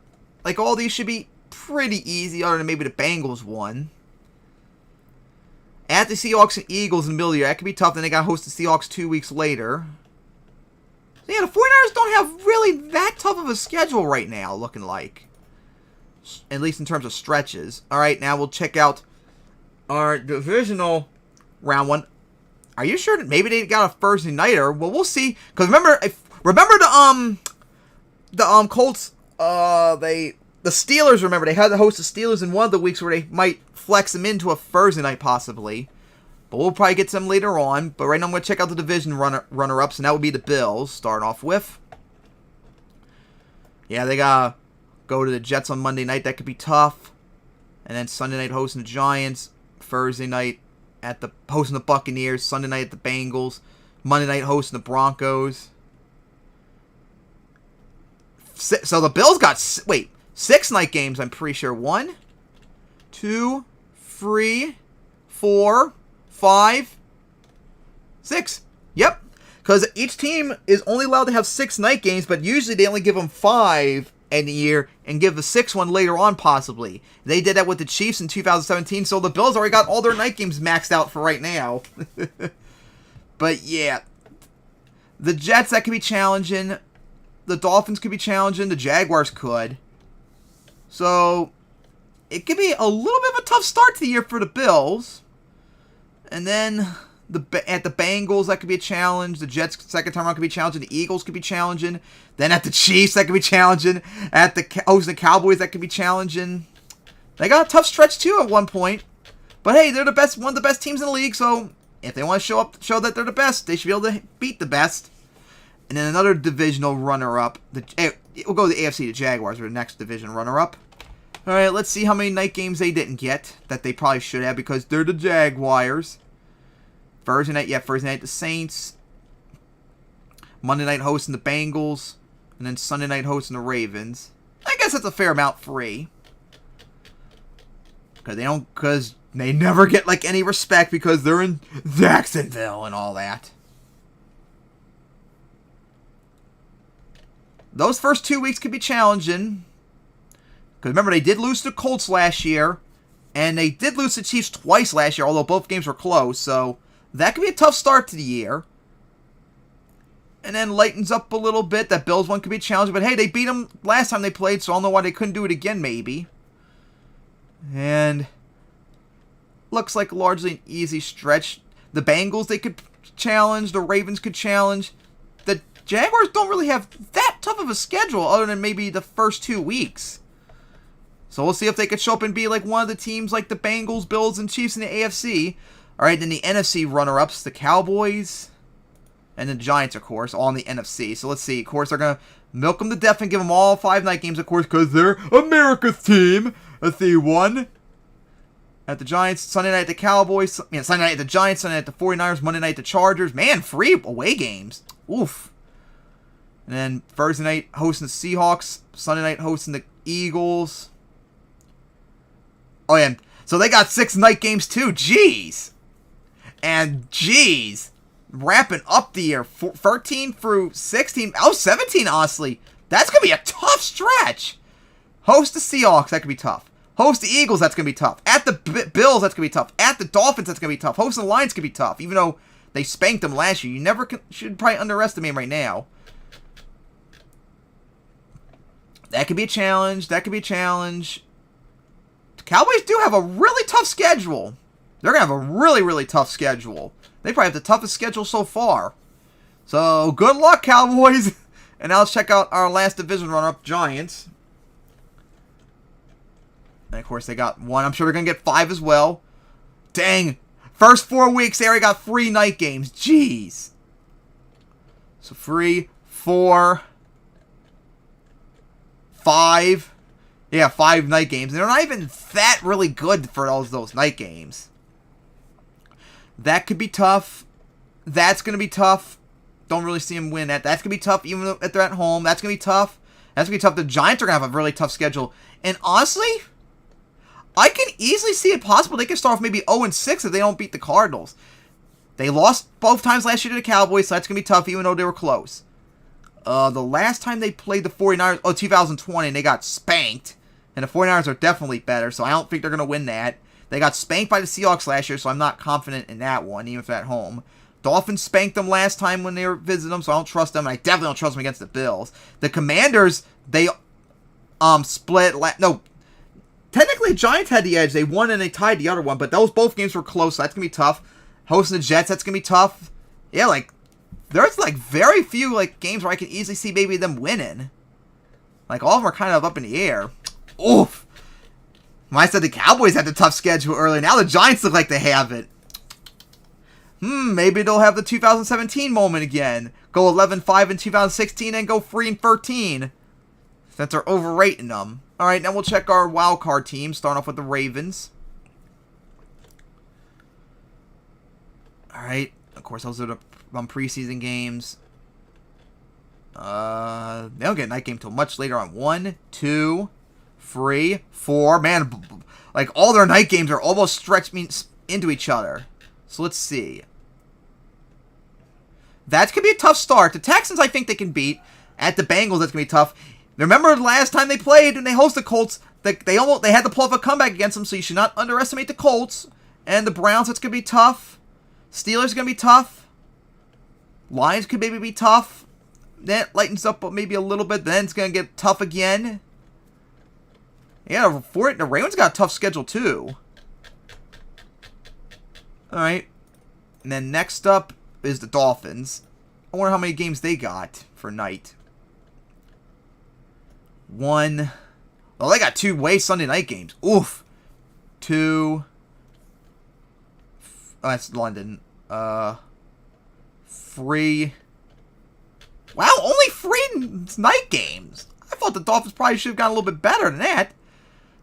like all these should be pretty easy, other than maybe the Bengals one. At the Seahawks and Eagles in the middle of the year, that could be tough. Then they got to host the Seahawks 2 weeks later. So yeah, the 49ers don't have really that tough of a schedule right now, looking like. At least in terms of stretches. All right, now we'll check out our divisional round 1. Are you sure that maybe they got a Thursday nighter? Well, we'll see. Because remember the Colts. The Steelers. Remember, they had to host the Steelers in one of the weeks where they might flex them into a Thursday night possibly. But we'll probably get some later on. But right now I'm going to check out the division runner-ups, and that would be the Bills. Starting off with. Yeah, they gotta go to the Jets on Monday night. That could be tough. And then Sunday night hosting the Giants. Thursday night hosting the Buccaneers. Sunday night at the Bengals. Monday night hosting the Broncos. So the Bills got 6 night games, I'm pretty sure. 1, 2, 3, 4, 5, 6. Yep. Because each team is only allowed to have 6 night games, but usually they only give them 5 in a year and give the 6th one later on, possibly. They did that with the Chiefs in 2017, so the Bills already got all their night games maxed out for right now. But yeah, the Jets, that could be challenging. The Dolphins could be challenging. The Jaguars could. So it could be a little bit of a tough start to the year for the Bills. And then at the Bengals, that could be a challenge. The Jets, second time around, could be challenging. The Eagles could be challenging. Then at the Chiefs, that could be challenging. At the Cowboys, that could be challenging. They got a tough stretch, too, at one point. But hey, they're one of the best teams in the league, so if they want to show that they're the best, they should be able to beat the best. And then another divisional runner-up. We'll go to the AFC. The Jaguars are the next division runner-up. All right, let's see how many night games they didn't get that they probably should have because they're the Jaguars. Thursday night, the Saints. Monday night hosting the Bengals. And then Sunday night hosting the Ravens. I guess that's a fair amount free. Because they never get like any respect because they're in Jacksonville and all that. Those first 2 weeks could be challenging. Because remember, they did lose to the Colts last year. And they did lose to the Chiefs twice last year, although both games were close. So that could be a tough start to the year. And then lightens up a little bit. That Bills one could be challenging. But hey, they beat them last time they played, so I don't know why they couldn't do it again, maybe. And looks like largely an easy stretch. The Bengals, they could challenge. The Ravens could challenge. The Jaguars don't really have that tough of a schedule other than maybe the first 2 weeks. So we'll see if they could show up and be like one of the teams like the Bengals, Bills, and Chiefs in the AFC. All right, then the NFC runner-ups, the Cowboys, and the Giants, of course, all in the NFC. So let's see. Of course, they're going to milk them to death and give them all 5 night games, of course, because they're America's team. Let's see, 1 at the Giants, Sunday night at the Cowboys, Sunday night at the Giants, Sunday night at the 49ers, Monday night at the Chargers. Man, 3 away games. Oof. And then Thursday night hosting the Seahawks, Sunday night hosting the Eagles. Oh, yeah. So they got 6 night games, too. Jeez. And, jeez. Wrapping up the year. 13 through 16. Oh, 17, honestly. That's going to be a tough stretch. Host the Seahawks. That could be tough. Host the Eagles. That's going to be tough. At the Bills. That's going to be tough. At the Dolphins. That's going to be tough. Host the Lions could be tough. Even though they spanked them last year. You never should probably underestimate them right now. That could be a challenge. That could be a challenge. The Cowboys do have a really tough schedule. They're going to have a really, really tough schedule. They probably have the toughest schedule so far. So, good luck, Cowboys. And now let's check out our last division runner-up, Giants. And, of course, they got 1. I'm sure they're going to get 5 as well. Dang. First 4 weeks, they already got 3 night games. Jeez. So, 3, 4, 5. Yeah, 5 night games. And they're not even that really good for those night games. That could be tough. That's going to be tough. Don't really see them win that. That's going to be tough even if they're at home. That's going to be tough. That's going to be tough. The Giants are going to have a really tough schedule. And honestly, I can easily see it possible. They can start off maybe 0-6 if they don't beat the Cardinals. They lost both times last year to the Cowboys, so that's going to be tough even though they were close. The last time they played the 49ers, 2020, and they got spanked. And the 49ers are definitely better, so I don't think they're going to win that. They got spanked by the Seahawks last year, so I'm not confident in that one, even if they're at home. Dolphins spanked them last time when they were visiting them, so I don't trust them. And I definitely don't trust them against the Bills. The Commanders, they split. No, technically the Giants had the edge. They won and they tied the other one, but both games were close, so that's going to be tough. Hosting the Jets, that's going to be tough. Yeah, there's very few games where I can easily see maybe them winning. All of them are kind of up in the air. Oof. When I said the Cowboys had the tough schedule earlier, now the Giants look like they have it. Maybe they'll have the 2017 moment again. Go 11-5 in 2016 and go 3-13. Since they're overrating them. Alright, now we'll check our wild card team, starting off with the Ravens. Alright, of course, those are the preseason games. They don't get a night game till much later on. 1, 2, 3, 4. Man, all their night games are almost stretched into each other. So let's see. That could be a tough start. The Texans, I think they can beat. At the Bengals, that's going to be tough. Remember last time they played and they hosted the Colts, they had to pull off a comeback against them, so you should not underestimate the Colts. And the Browns, that's going to be tough. Steelers going to be tough. Lions could maybe be tough. That lightens up maybe a little bit, then it's going to get tough again. Yeah, the Ravens got a tough schedule too. Alright. And then next up is the Dolphins. I wonder how many games they got for night. 1. Oh, they got 2 Sunday night games. Oof. 2. Oh, that's London. 3. Wow, only 3 night games. I thought the Dolphins probably should have gotten a little bit better than that.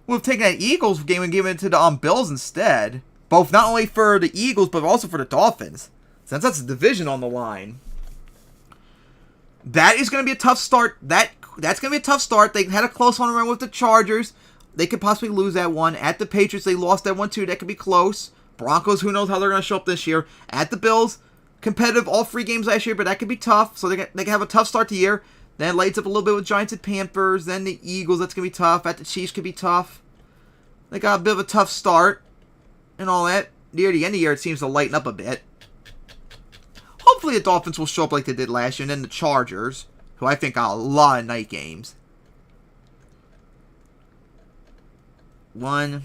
Would have taken that Eagles game and given it to the Bills instead. Both not only for the Eagles, but also for the Dolphins. Since that's a division on the line. That is going to be a tough start. That's going to be a tough start. They had a close one around with the Chargers. They could possibly lose that one. At the Patriots, they lost that one too. That could be close. Broncos, who knows how they're going to show up this year. At the Bills, competitive all 3 games last year, but that could be tough. So they can have a tough start to the year. Then it lights up a little bit with Giants and Panthers. Then the Eagles, that's going to be tough. At the Chiefs, could be tough. They got a bit of a tough start and all that. Near the end of the year, it seems to lighten up a bit. Hopefully the Dolphins will show up like they did last year. And then the Chargers, who I think got a lot of night games. 1,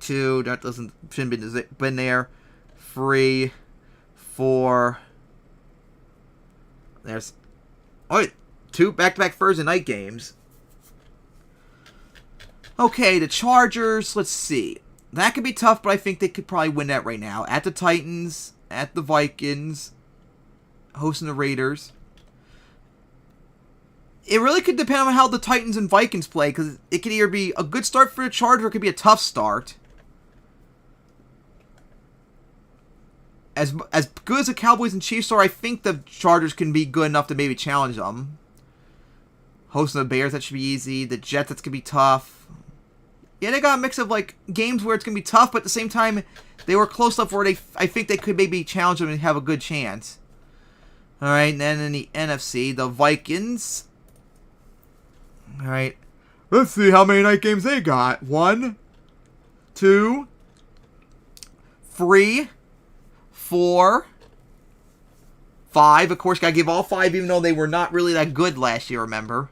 2, that shouldn't have been there. 3, 4. There's 2 back-to-back Thursday night games. Okay, the Chargers, let's see. That could be tough, but I think they could probably win that right now. At the Titans, at the Vikings, hosting the Raiders. It really could depend on how the Titans and Vikings play, because it could either be a good start for the Chargers or it could be a tough start. As good as the Cowboys and Chiefs are, I think the Chargers can be good enough to maybe challenge them. Hosting the Bears, that should be easy. The Jets, that's going to be tough. Yeah, they got a mix of like games where it's going to be tough, but at the same time, they were close enough where I think they could maybe challenge them and have a good chance. Alright, and then in the NFC, the Vikings. Alright. Let's see how many night games they got. 1, 2, 3, 4, 5. Of course, gotta give all 5, even though they were not really that good last year, remember?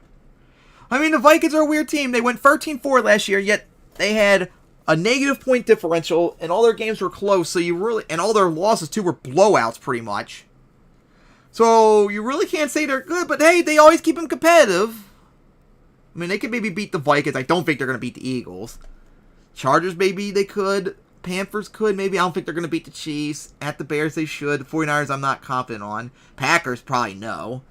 I mean, the Vikings are a weird team. They went 13-4 last year, yet they had a negative point differential, and all their games were close, and all their losses, too, were blowouts, pretty much. So, you really can't say they're good, but hey, they always keep them competitive. I mean, they could maybe beat the Vikings. I don't think they're going to beat the Eagles. Chargers, maybe they could. Panthers could, maybe. I don't think they're going to beat the Chiefs. At the Bears, they should. The 49ers, I'm not confident on. Packers, probably no.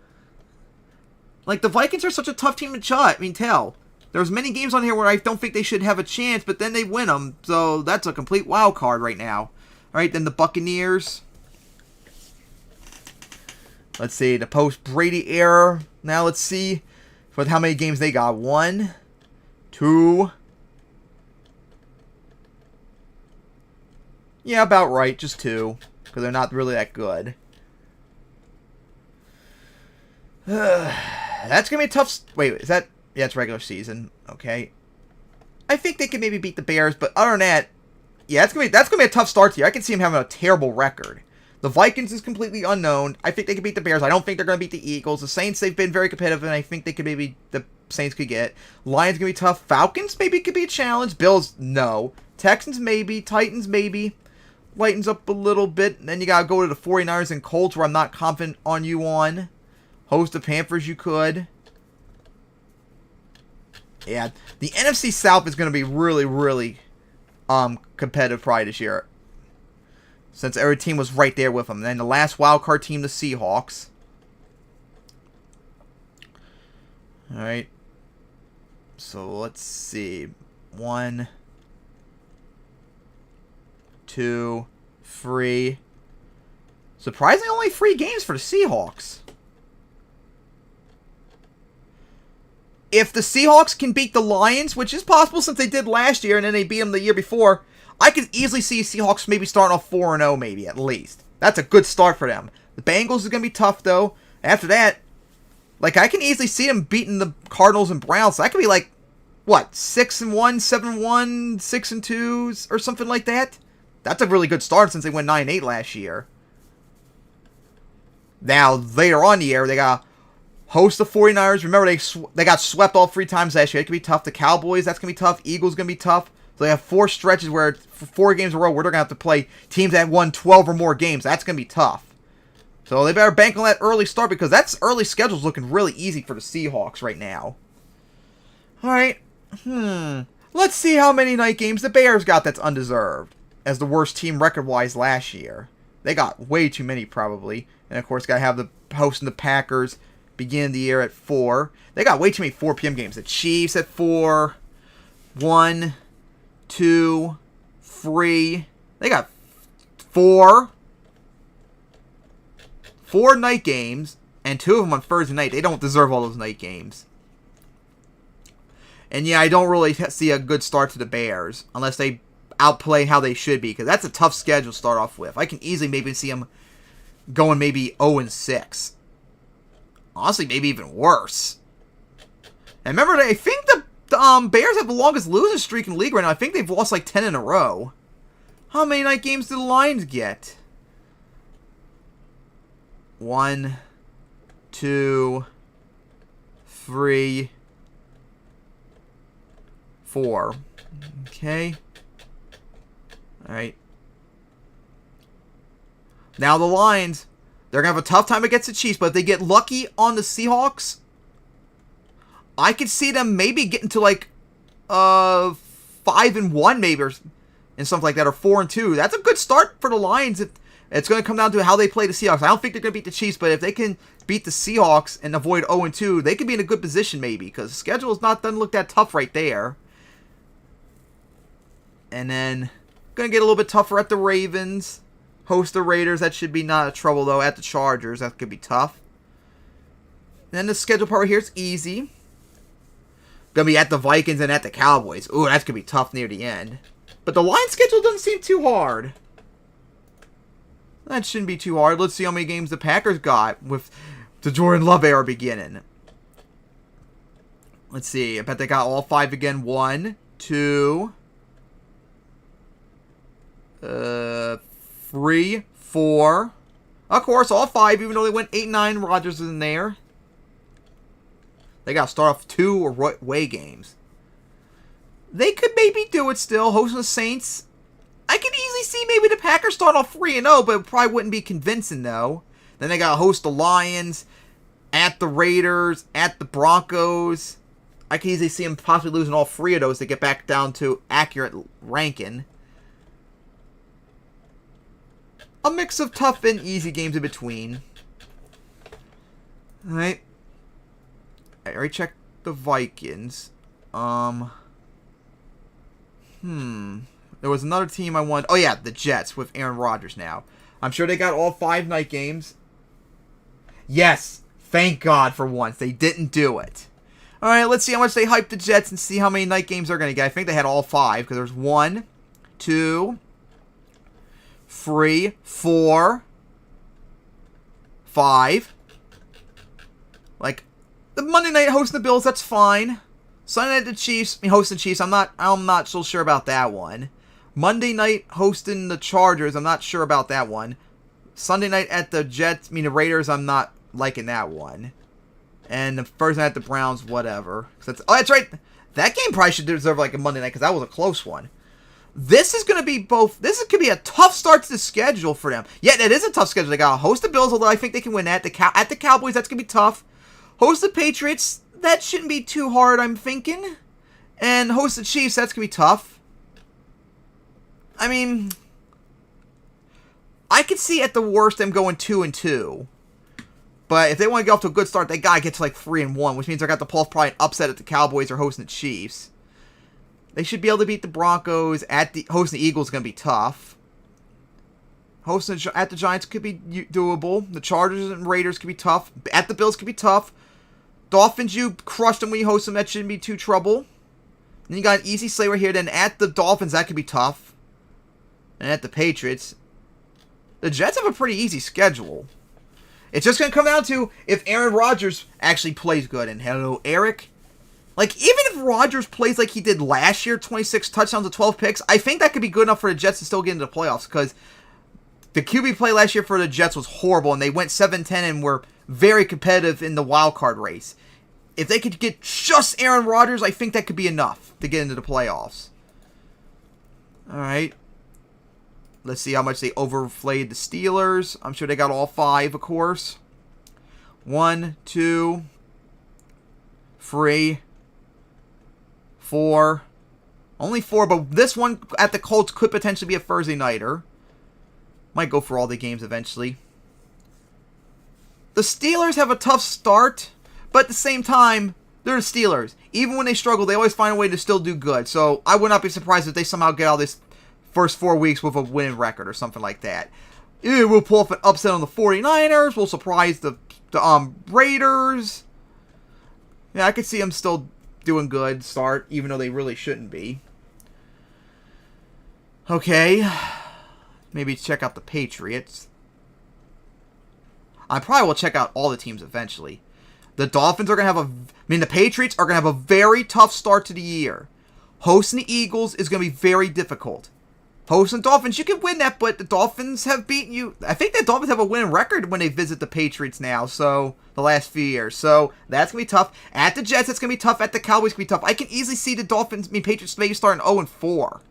Like, the Vikings are such a tough team to tell. There's many games on here where I don't think they should have a chance, but then they win them. So, that's a complete wild card right now. Alright, then the Buccaneers. Let's see, the post-Brady era. Now, let's see for how many games they got. 1, 2. Yeah, about right. Just 2. Because they're not really that good. That's going to be a tough... Wait, is that... Yeah, it's regular season. Okay. I think they can maybe beat the Bears, but other than that... Yeah, that's going to be a tough start here. I can see them having a terrible record. The Vikings is completely unknown. I think they can beat the Bears. I don't think they're going to beat the Eagles. The Saints, they've been very competitive, and I think they could maybe... The Saints could get. Lions going to be tough. Falcons maybe could be a challenge. Bills, no. Texans, maybe. Titans, maybe. Lightens up a little bit. And then you got to go to the 49ers and Colts, where I'm not confident on you on. Host the Panthers, you could. Yeah, the NFC South is going to be really, really competitive probably this year. Since every team was right there with them. And then the last wild card team, the Seahawks. Alright. So let's see. 1, 2, 3. Surprisingly, only 3 games for the Seahawks. If the Seahawks can beat the Lions, which is possible since they did last year and then they beat them the year before, I could easily see Seahawks maybe starting off 4-0 maybe, at least. That's a good start for them. The Bengals is going to be tough, though. After that, like, I can easily see them beating the Cardinals and Browns. So that could be like, what, 6-1, 7-1, 6-2, or something like that? That's a really good start since they went 9-8 last year. Now, later on in the year, they got host the 49ers. Remember, they got swept all 3 times last year. It could be tough. The Cowboys, that's going to be tough. Eagles going to be tough. So they have 4 stretches where, for 4 games in a row, where they're going to have to play teams that won 12 or more games. That's going to be tough. So they better bank on that early start, because that early schedule's looking really easy for the Seahawks right now. Alright. Let's see how many night games the Bears got that's undeserved, as the worst team record-wise last year. They got way too many, probably. And, of course, got to have the hosting the Packers begin the year at 4. They got way too many 4 p.m. games. The Chiefs at 4. 1, 2, 3. They got 4 night games, and 2 of them on Thursday night. They don't deserve all those night games. And yeah, I don't really see a good start to the Bears, unless they outplay how they should be, because that's a tough schedule to start off with. I can easily maybe see them going maybe 0-6. Honestly, maybe even worse. And remember, I think the Bears have the longest losing streak in the league right now. I think they've lost like 10 in a row. How many night games do the Lions get? 1, 2, 3, 4. Okay. Alright. Now the Lions, they're going to have a tough time against the Chiefs, but if they get lucky on the Seahawks, I could see them maybe getting to like 5-1 maybe, and something like that, or 4-2. That's a good start for the Lions. It's going to come down to how they play the Seahawks. I don't think they're going to beat the Chiefs, but if they can beat the Seahawks and avoid 0-2, they could be in a good position maybe, because the schedule doesn't look that tough right there. And then, going to get a little bit tougher at the Ravens. Host the Raiders. That should be not a trouble, though. At the Chargers, that could be tough. Then the schedule part here is easy. Going to be at the Vikings and at the Cowboys. Ooh, that's going to be tough near the end. But the Lions schedule doesn't seem too hard. That shouldn't be too hard. Let's see how many games the Packers got with the Jordan Love era beginning. Let's see. I bet they got all 5 again. 1, 2... 3, 4. Of course, all 5, even though they went 8-9. Rodgers is in there. They got to start off 2 away games. They could maybe do it still. Hosting the Saints. I could easily see maybe the Packers start off 3-0, but it probably wouldn't be convincing, though. Then they got to host the Lions, at the Raiders, at the Broncos. I could easily see them possibly losing all 3 of those to get back down to accurate ranking. A mix of tough and easy games in between. Alright. I already checked the Vikings. There was another team I wanted. Oh yeah, the Jets with Aaron Rodgers now. I'm sure they got all 5 night games. Yes. Thank God for once. They didn't do it. Alright, let's see how much they hyped the Jets and see how many night games they're going to get. I think they had all 5 because there's 1, 2... 3, 4, 5. Like, the Monday night hosting the Bills, that's fine. Sunday night the Chiefs, hosting the Chiefs, I'm not so sure about that one. Monday night hosting the Chargers, I'm not sure about that one. Sunday night at the the Raiders, I'm not liking that one. And the first night at the Browns, whatever. That's right. That game probably should deserve like a Monday night because that was a close one. This is going to be both. This could be a tough start to the schedule for them. Yeah, it is a tough schedule. They got to host the Bills, although I think they can win that. At the Cowboys, that's going to be tough. Host the Patriots, that shouldn't be too hard, I'm thinking. And host the Chiefs, that's going to be tough. I mean, I could see at the worst them going 2-2. But if they want to get off to a good start, they got to get to like 3-1, which means they're going to pull off probably an upset at the Cowboys or hosting the Chiefs. They should be able to beat the Broncos. Hosting the Eagles is going to be tough. Hosting at the Giants could be doable. The Chargers and Raiders could be tough. At the Bills could be tough. Dolphins, you crushed them when you host them. That shouldn't be too trouble. Then you got an easy slate right here. Then at the Dolphins, that could be tough. And at the Patriots. The Jets have a pretty easy schedule. It's just going to come down to if Aaron Rodgers actually plays good. And hello, Eric. Like, even if Rodgers plays like he did last year, 26 touchdowns and 12 picks, I think that could be good enough for the Jets to still get into the playoffs. Because the QB play last year for the Jets was horrible, and they went 7-10 and were very competitive in the wild card race. If they could get just Aaron Rodgers, I think that could be enough to get into the playoffs. All right. Let's see how much they overplayed the Steelers. I'm sure they got all 5, of course. 1, 2, 3, 4. Only 4, but this one at the Colts could potentially be a Thursday nighter. Might go for all the games eventually. The Steelers have a tough start, but at the same time, they're the Steelers. Even when they struggle, they always find a way to still do good. So I would not be surprised if they somehow get out of this first 4 weeks with a winning record or something like that. We'll pull off an upset on the 49ers. We'll surprise the Raiders. Yeah, I could see them still doing good start, even though they really shouldn't be. Okay. Maybe check out the Patriots. I probably will check out all the teams eventually. The Dolphins are going to have the Patriots are going to have a very tough start to the year. Hosting the Eagles is going to be very difficult. Hosting the Dolphins, you can win that, but the Dolphins have beaten you. I think the Dolphins have a winning record when they visit the Patriots now, so the last few years. So that's going to be tough. At the Jets, it's going to be tough. At the Cowboys, it's going to be tough. I can easily see the Patriots maybe starting 0-4.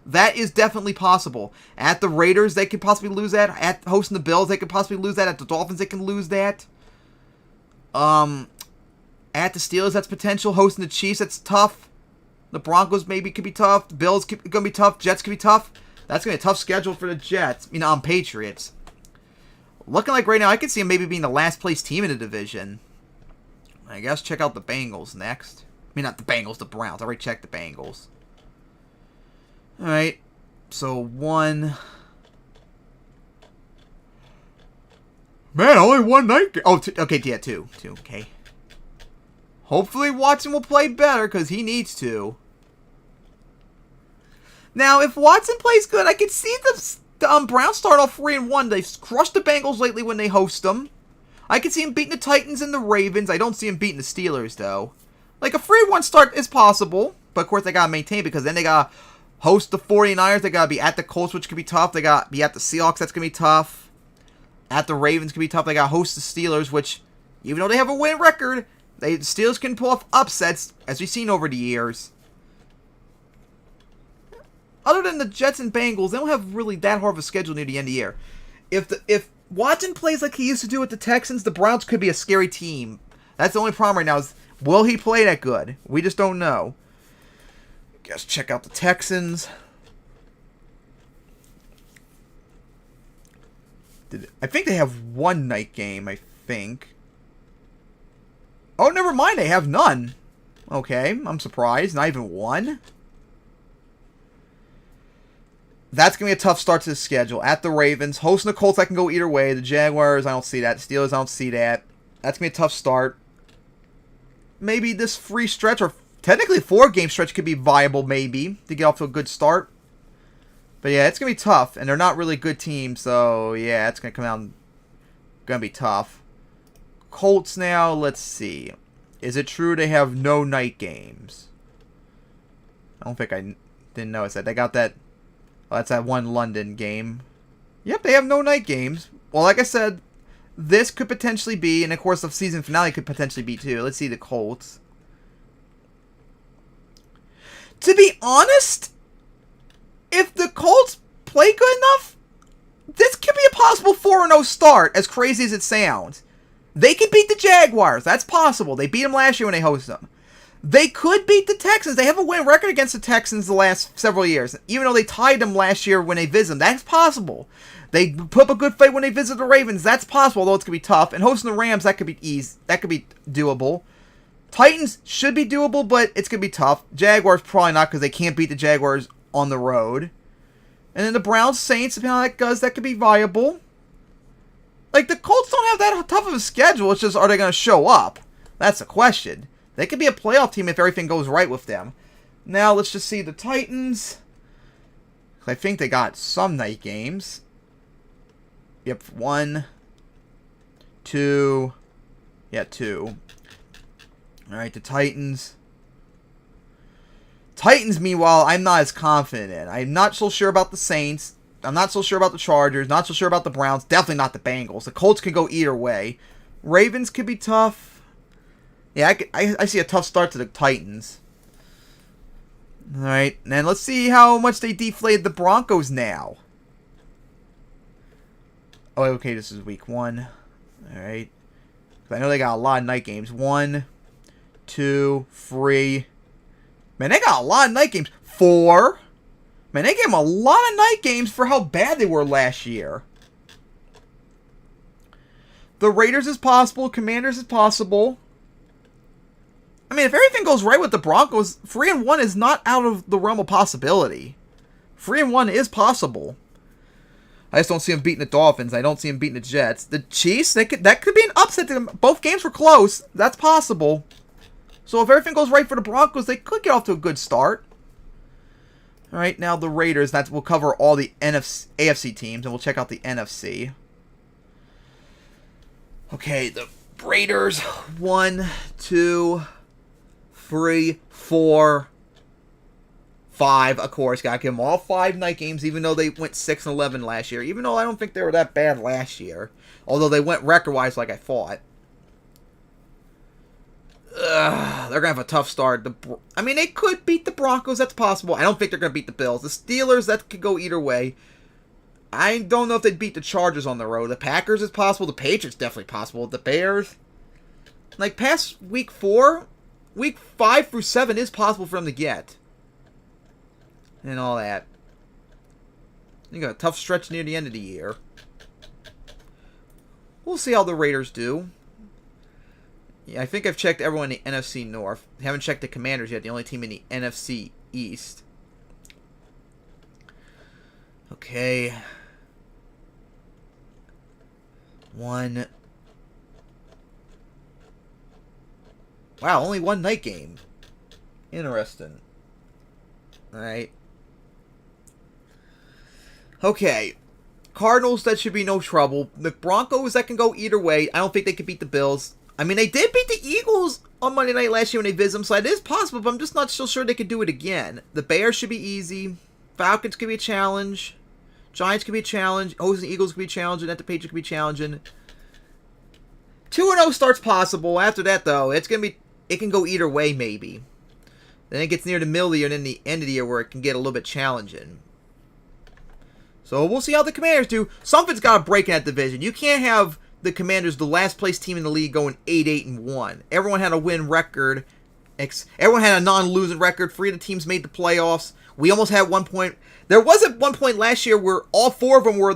That is definitely possible. At the Raiders, they could possibly lose that. At hosting the Bills, they could possibly lose that. At the Dolphins, they can lose that. At the Steelers, that's potential. Hosting the Chiefs, that's tough. The Broncos maybe could be tough. The Bills could be tough. Jets could be tough. That's going to be a tough schedule for the Jets. Patriots. Looking like right now, I could see them maybe being the last place team in the division. I guess check out the Bengals next. Not the Bengals, the Browns. I already checked the Bengals. Alright. So, 1. Man, only one night game. Oh, okay, yeah, 2. 2, okay. Hopefully Watson will play better, because he needs to. Now, if Watson plays good, I can see the Browns start off 3-1. They've crushed the Bengals lately when they host them. I can see him beating the Titans and the Ravens. I don't see him beating the Steelers, though. Like, a 3-1 start is possible, but of course they got to maintain, because then they got to host the 49ers. They got to be at the Colts, which could be tough. They got to be at the Seahawks. That's going to be tough. At the Ravens could be tough. They got to host the Steelers, which, even though they have a win record, the Steelers can pull off upsets, as we've seen over the years. Other than the Jets and Bengals, they don't have really that hard of a schedule near the end of the year. If Watson plays like he used to do with the Texans, the Browns could be a scary team. That's the only problem right now is, will he play that good? We just don't know. Guess check out the Texans. I think they have one night game, I think. Oh, never mind, they have none. Okay, I'm surprised. Not even one. That's going to be a tough start to the schedule. At the Ravens. Hosting the Colts, I can go either way. The Jaguars, I don't see that. The Steelers, I don't see that. That's going to be a tough start. Maybe this free stretch, or technically 4-game stretch, could be viable, maybe, to get off to a good start. But yeah, it's going to be tough. And they're not really good teams, so yeah, it's going to come out and going to be tough. Colts now, let's see. Is it true they have no night games? I don't think I didn't notice that. They got that. Oh, that's that one London game. Yep, they have no night games. Well, like I said, this could potentially be, and of course the season finale could potentially be too. Let's see the Colts. To be honest, if the Colts play good enough, this could be a possible 4-0 start, as crazy as it sounds. They could beat the Jaguars. That's possible. They beat them last year when they hosted them. They could beat the Texans. They have a win record against the Texans the last several years. Even though they tied them last year when they visited them. That's possible. They put up a good fight when they visit the Ravens. That's possible, although it's going to be tough. And hosting the Rams, that could be easy. That could be doable. Titans should be doable, but it's going to be tough. Jaguars, probably not, because they can't beat the Jaguars on the road. And then the Browns, Saints, depending on how that goes, that could be viable. Like, the Colts don't have that tough of a schedule. It's just, are they going to show up? That's the question. They could be a playoff team if everything goes right with them. Now, let's just see the Titans. I think they got some night games. Yep, 1, 2. Yeah, 2. All right, the Titans. Titans, meanwhile, I'm not as confident in. I'm not so sure about the Saints. I'm not so sure about the Chargers. Not so sure about the Browns. Definitely not the Bengals. The Colts could go either way. Ravens could be tough. Yeah, I see a tough start to the Titans. All right, and then let's see how much they deflated the Broncos now. Oh, okay, this is week 1. All right. I know they got a lot of night games. 1, 2, 3. Man, they got a lot of night games. 4. Man, they gave them a lot of night games for how bad they were last year. The Raiders is possible. Commanders is possible. I mean, if everything goes right with the Broncos, 3-1 is not out of the realm of possibility. 3-1 is possible. I just don't see them beating the Dolphins. I don't see them beating the Jets. The Chiefs, that could be an upset to them. Both games were close. That's possible. So if everything goes right for the Broncos, they could get off to a good start. All right, now the Raiders. We'll cover all the AFC teams, and we'll check out the NFC. Okay, the Raiders. 1, 2, 3, 4, 5. Of course, gotta give them all 5 night games, even though they went 6-11 last year. Even though I don't think they were that bad last year, although they went record-wise like I thought. They're gonna have a tough start. I mean, they could beat the Broncos. That's possible. I don't think they're gonna beat the Bills. The Steelers, that could go either way. I don't know if they'd beat the Chargers on the road. The Packers is possible. The Patriots definitely possible. The Bears, like past week 4, week 5 through 7 is possible for them to get, and all that. You got a tough stretch near the end of the year. We'll see how the Raiders do. Yeah, I think I've checked everyone in the NFC North. I haven't checked the Commanders yet, the only team in the NFC East. Okay. 1. Wow, only 1 night game. Interesting. Alright. Okay. Cardinals, that should be no trouble. The Broncos, that can go either way. I don't think they could beat the Bills. I mean, they did beat the Eagles on Monday night last year when they visited them, so it is possible, but I'm just not so sure they could do it again. The Bears should be easy. Falcons could be a challenge. Giants could be a challenge. Hosting Eagles could be challenging. At the Patriots could be challenging. 2-0 starts possible. After that, though, it can go either way, maybe. Then it gets near the middle of the year and then the end of the year where it can get a little bit challenging. So we'll see how the Commanders do. Something's got to break in that division. You can't have the Commanders, the last place team in the league, going 8-1. Everyone had a win record. Everyone had a non-losing record. 3 of the teams made the playoffs. We almost had 1 point. There was at one point last year where all 4 of them were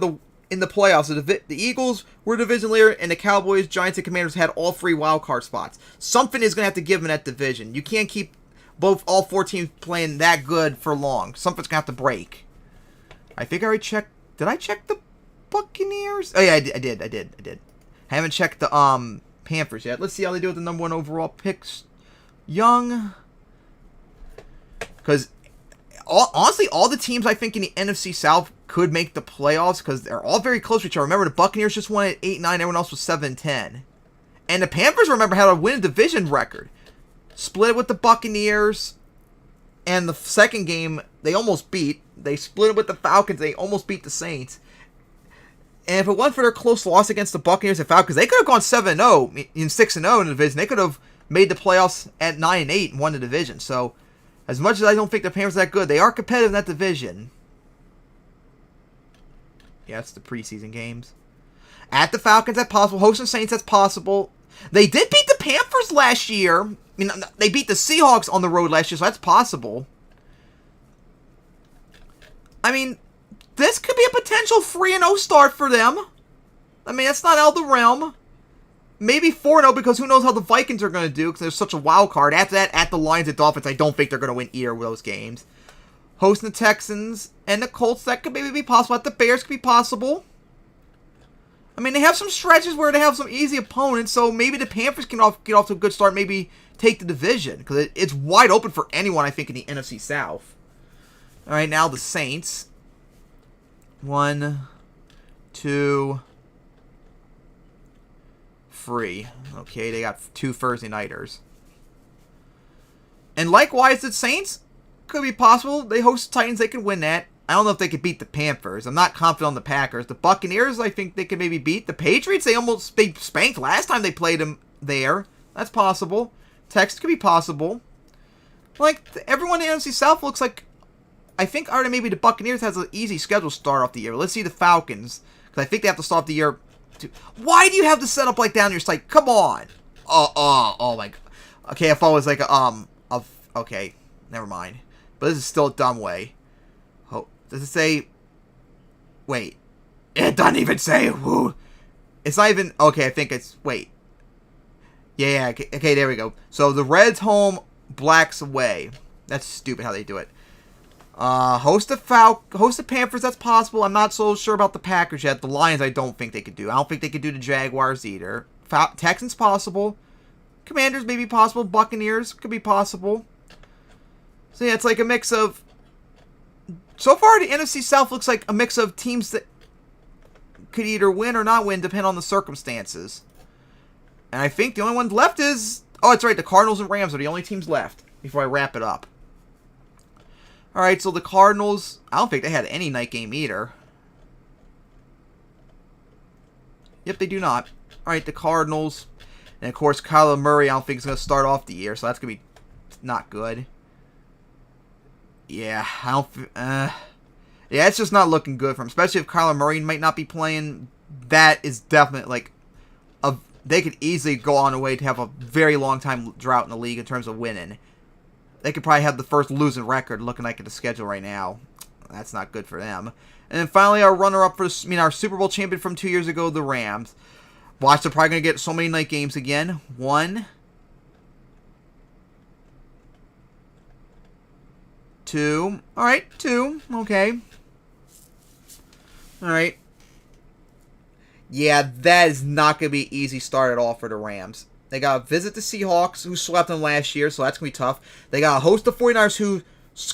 in the playoffs. The Eagles were division leader, and the Cowboys, Giants, and Commanders had all 3 wild card spots. Something is going to have to give in that division. You can't keep all 4 teams playing that good for long. Something's going to have to break. I think I already checked. Did I check the Buccaneers? Oh yeah, I did. I haven't checked the Panthers yet. Let's see how they do with the number 1 overall picks. Young. Because honestly, all the teams I think in the NFC South could make the playoffs because they're all very close to each other. Remember, the Buccaneers just won at 8-9. Everyone else was 7-10. And the Panthers, remember, had a win division record. Split it with the Buccaneers. And the second game, they almost beat. They split it with the Falcons. They almost beat the Saints. And if it wasn't for their close loss against the Buccaneers and Falcons, they could have gone 7-0 in 6-0 in the division. They could have made the playoffs at 9-8 and won the division. So, as much as I don't think the Panthers are that good, they are competitive in that division. Yeah, that's the preseason games. At the Falcons, that's possible. Hosting Saints, that's possible. They did beat the Panthers last year. I mean, they beat the Seahawks on the road last year, so that's possible. I mean, this could be a potential 3-0 start for them. I mean, that's not out of the realm. Maybe 4-0 because who knows how the Vikings are going to do because they're such a wild card. After that, at the Lions and Dolphins, I don't think they're going to win either of those games. Hosting the Texans and the Colts, that could maybe be possible. At the Bears could be possible. I mean, they have some stretches where they have some easy opponents, so maybe the Panthers can get off to a good start, maybe take the division because it's wide open for anyone, I think, in the NFC South. All right, now the Saints. 1, 2, free. Okay, they got 2 Thursday nighters. And likewise, the Saints could be possible. They host the Titans. They can win that. I don't know if they could beat the Panthers. I'm not confident on the Packers. The Buccaneers, I think they could maybe beat. The Patriots, they spanked last time they played them there. That's possible. Texans could be possible. Like, everyone in the NFC South looks like, I think already maybe the Buccaneers has an easy schedule start off the year. Let's see the Falcons, because I think they have to start off the year. Why do you have the setup like down your site? Come on. Oh my God. Okay, I thought it was like okay, never mind. But this is still a dumb way. Oh, does it say? Wait, it doesn't even say who. It's not even. Okay, I think it's. Wait. Yeah. Okay, there we go. So the Reds home, Blacks away. That's stupid how they do it. Host the Panthers, that's possible. I'm not so sure about the Packers yet. The Lions, I don't think they could do. I don't think they could do the Jaguars either. Texans, possible. Commanders, maybe possible. Buccaneers, could be possible. So yeah, it's like a mix of... So far, the NFC South looks like a mix of teams that could either win or not win, depending on the circumstances. And I think the only one left is... Oh, that's right, the Cardinals and Rams are the only teams left before I wrap it up. Alright, so the Cardinals, I don't think they had any night game either. Yep, they do not. Alright, the Cardinals. And of course, Kyler Murray, I don't think is going to start off the year, so that's going to be not good. Yeah, yeah, it's just not looking good for him. Especially if Kyler Murray might not be playing. That is definitely, like, they could easily go on a way to have a very long time drought in the league in terms of winning. They could probably have the first losing record looking like at the schedule right now. That's not good for them. And then finally, our runner-up for, our Super Bowl champion from 2 years ago, the Rams. Watch, they're probably going to get so many night games again. 1, 2. Alright, 2. Okay. Alright. Yeah, that is not going to be an easy start at all for the Rams. They got to visit the Seahawks, who swept them last year, so that's going to be tough. They got to host the 49ers, who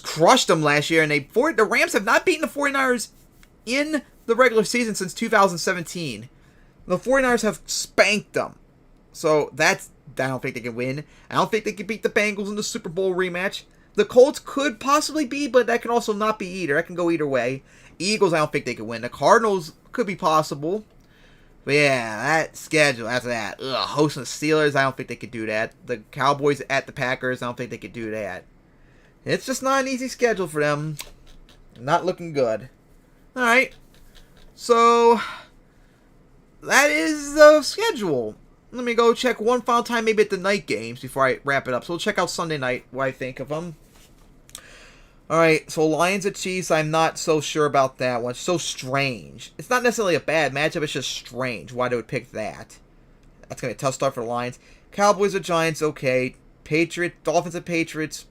crushed them last year, and the Rams have not beaten the 49ers in the regular season since 2017. The 49ers have spanked them. So I don't think they can win. I don't think they can beat the Bengals in the Super Bowl rematch. The Colts could possibly be, but that can also not be either. That can go either way. Eagles, I don't think they can win. The Cardinals could be possible. But yeah, that schedule, that's that. Hosting the Steelers, I don't think they could do that. The Cowboys at the Packers, I don't think they could do that. It's just not an easy schedule for them. Not looking good. Alright. So, that is the schedule. Let me go check one final time, maybe at the night games, before I wrap it up. So we'll check out Sunday night, what I think of them. Alright, so Lions at Chiefs, I'm not so sure about that one. It's so strange. It's not necessarily a bad matchup, it's just strange why they would pick that. That's going to be a tough start for the Lions. Cowboys at Giants, okay. Dolphins at Patriots,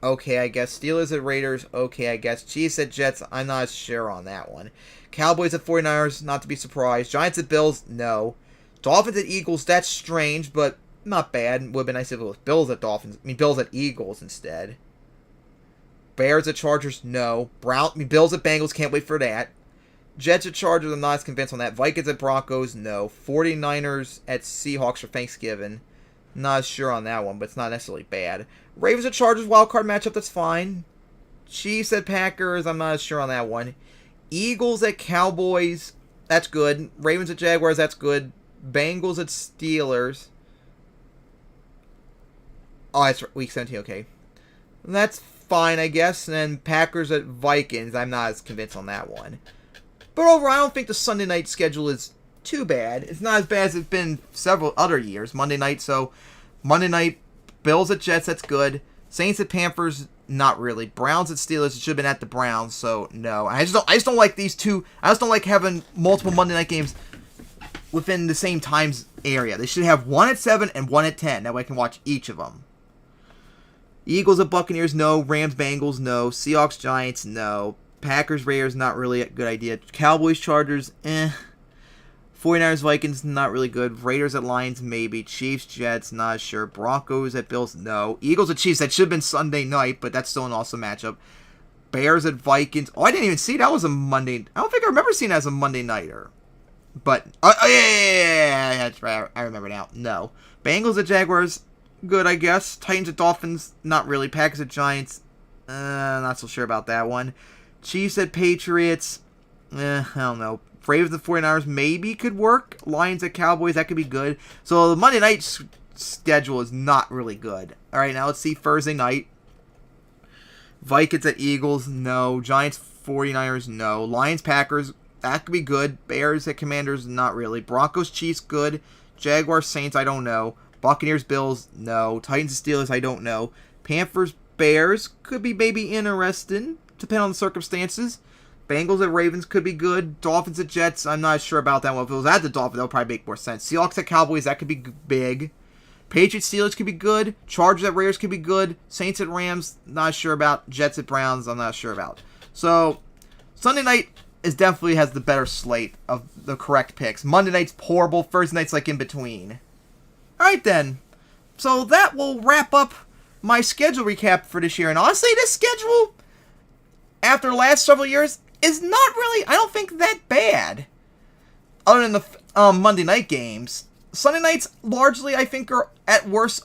okay, I guess. Steelers at Raiders, okay, I guess. Chiefs at Jets, I'm not sure on that one. Cowboys at 49ers, not to be surprised. Giants at Bills, no. Dolphins at Eagles, that's strange, but not bad. Would have been nice if it was Bills at Eagles instead. Bears at Chargers, no. Bills at Bengals, can't wait for that. Jets at Chargers, I'm not as convinced on that. Vikings at Broncos, no. 49ers at Seahawks for Thanksgiving. Not as sure on that one, but it's not necessarily bad. Ravens at Chargers, wildcard matchup, that's fine. Chiefs at Packers, I'm not as sure on that one. Eagles at Cowboys, that's good. Ravens at Jaguars, that's good. Bengals at Steelers. Oh, that's week 17, okay. That's fine, I guess. And then Packers at Vikings, I'm not as convinced on that one. But overall, I don't think the Sunday night schedule is too bad. It's not as bad as it's been several other years. Monday night, Bills at Jets, that's good. Saints at Panthers, not really. Browns at Steelers, it should have been at the Browns, so no. I just don't like these two. I just don't like having multiple Monday night games within the same times area. They should have one at 7 and one at 10. That way I can watch each of them. Eagles at Buccaneers, no. Rams, Bengals, no. Seahawks, Giants, no. Packers, Raiders, not really a good idea. Cowboys, Chargers, 49ers, Vikings, not really good. Raiders at Lions, maybe. Chiefs, Jets, not sure. Broncos at Bills, no. Eagles at Chiefs, that should have been Sunday night, but that's still an awesome matchup. Bears at Vikings. Oh, I didn't even see that was a Monday. I don't think I remember seeing that as a Monday nighter. But, yeah, that's right. I remember now. No. Bengals at Jaguars, good, I guess. Titans at Dolphins, not really. Packers at Giants, not so sure about that one. Chiefs at Patriots, I don't know. Ravens at 49ers maybe could work. Lions at Cowboys, that could be good. So the Monday night schedule is not really good. All right, now let's see Thursday night. Vikings at Eagles, no. Giants 49ers, no. Lions Packers, that could be good. Bears at Commanders, not really. Broncos Chiefs, good. Jaguars Saints, I don't know. Buccaneers Bills, no. Titans Steelers, I don't know. Panthers Bears could be maybe interesting, depending on the circumstances. Bengals at Ravens could be good. Dolphins at Jets, I'm not sure about that one. If it was at the Dolphins, that would probably make more sense. Seahawks at Cowboys, that could be big. Patriots Steelers could be good. Chargers at Raiders could be good. Saints at Rams, not sure about. Jets at Browns, I'm not sure about. So, Sunday night definitely has the better slate of the correct picks. Monday night's horrible. Thursday night's like in between. Alright then. So that will wrap up my schedule recap for this year. And honestly, this schedule, after the last several years, is not really, I don't think, that bad. Other than the Monday night games. Sunday nights, largely, I think, are at worst.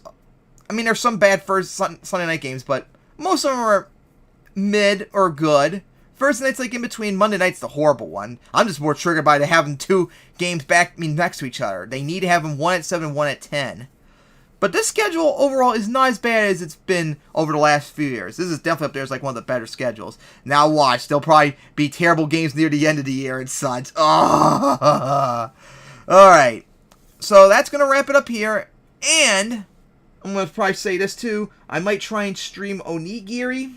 I mean, there's some bad first Sunday night games, but most of them are mid or good. Thursday night's like in between. Monday night's the horrible one. I'm just more triggered by having two games next to each other. They need to have them 1 at 7 and 1 at 10. But this schedule overall is not as bad as it's been over the last few years. This is definitely up there as like one of the better schedules. Now watch, there'll probably be terrible games near the end of the year and such. Oh. Alright. So that's going to wrap it up here. And I'm going to probably say this too. I might try and stream Onigiri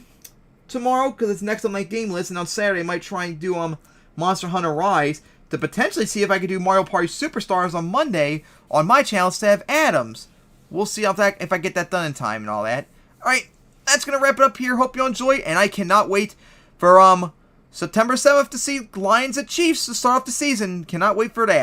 tomorrow because it's next on my game list. And on Saturday I might try and do Monster Hunter Rise to potentially see if I could do Mario Party Superstars on Monday on my channel instead of Adam's. We'll see if I get that done in time and all that. Alright, that's going to wrap it up here. Hope you enjoy, and I cannot wait for September 7th to see Lions at Chiefs to start off the season. Cannot wait for that.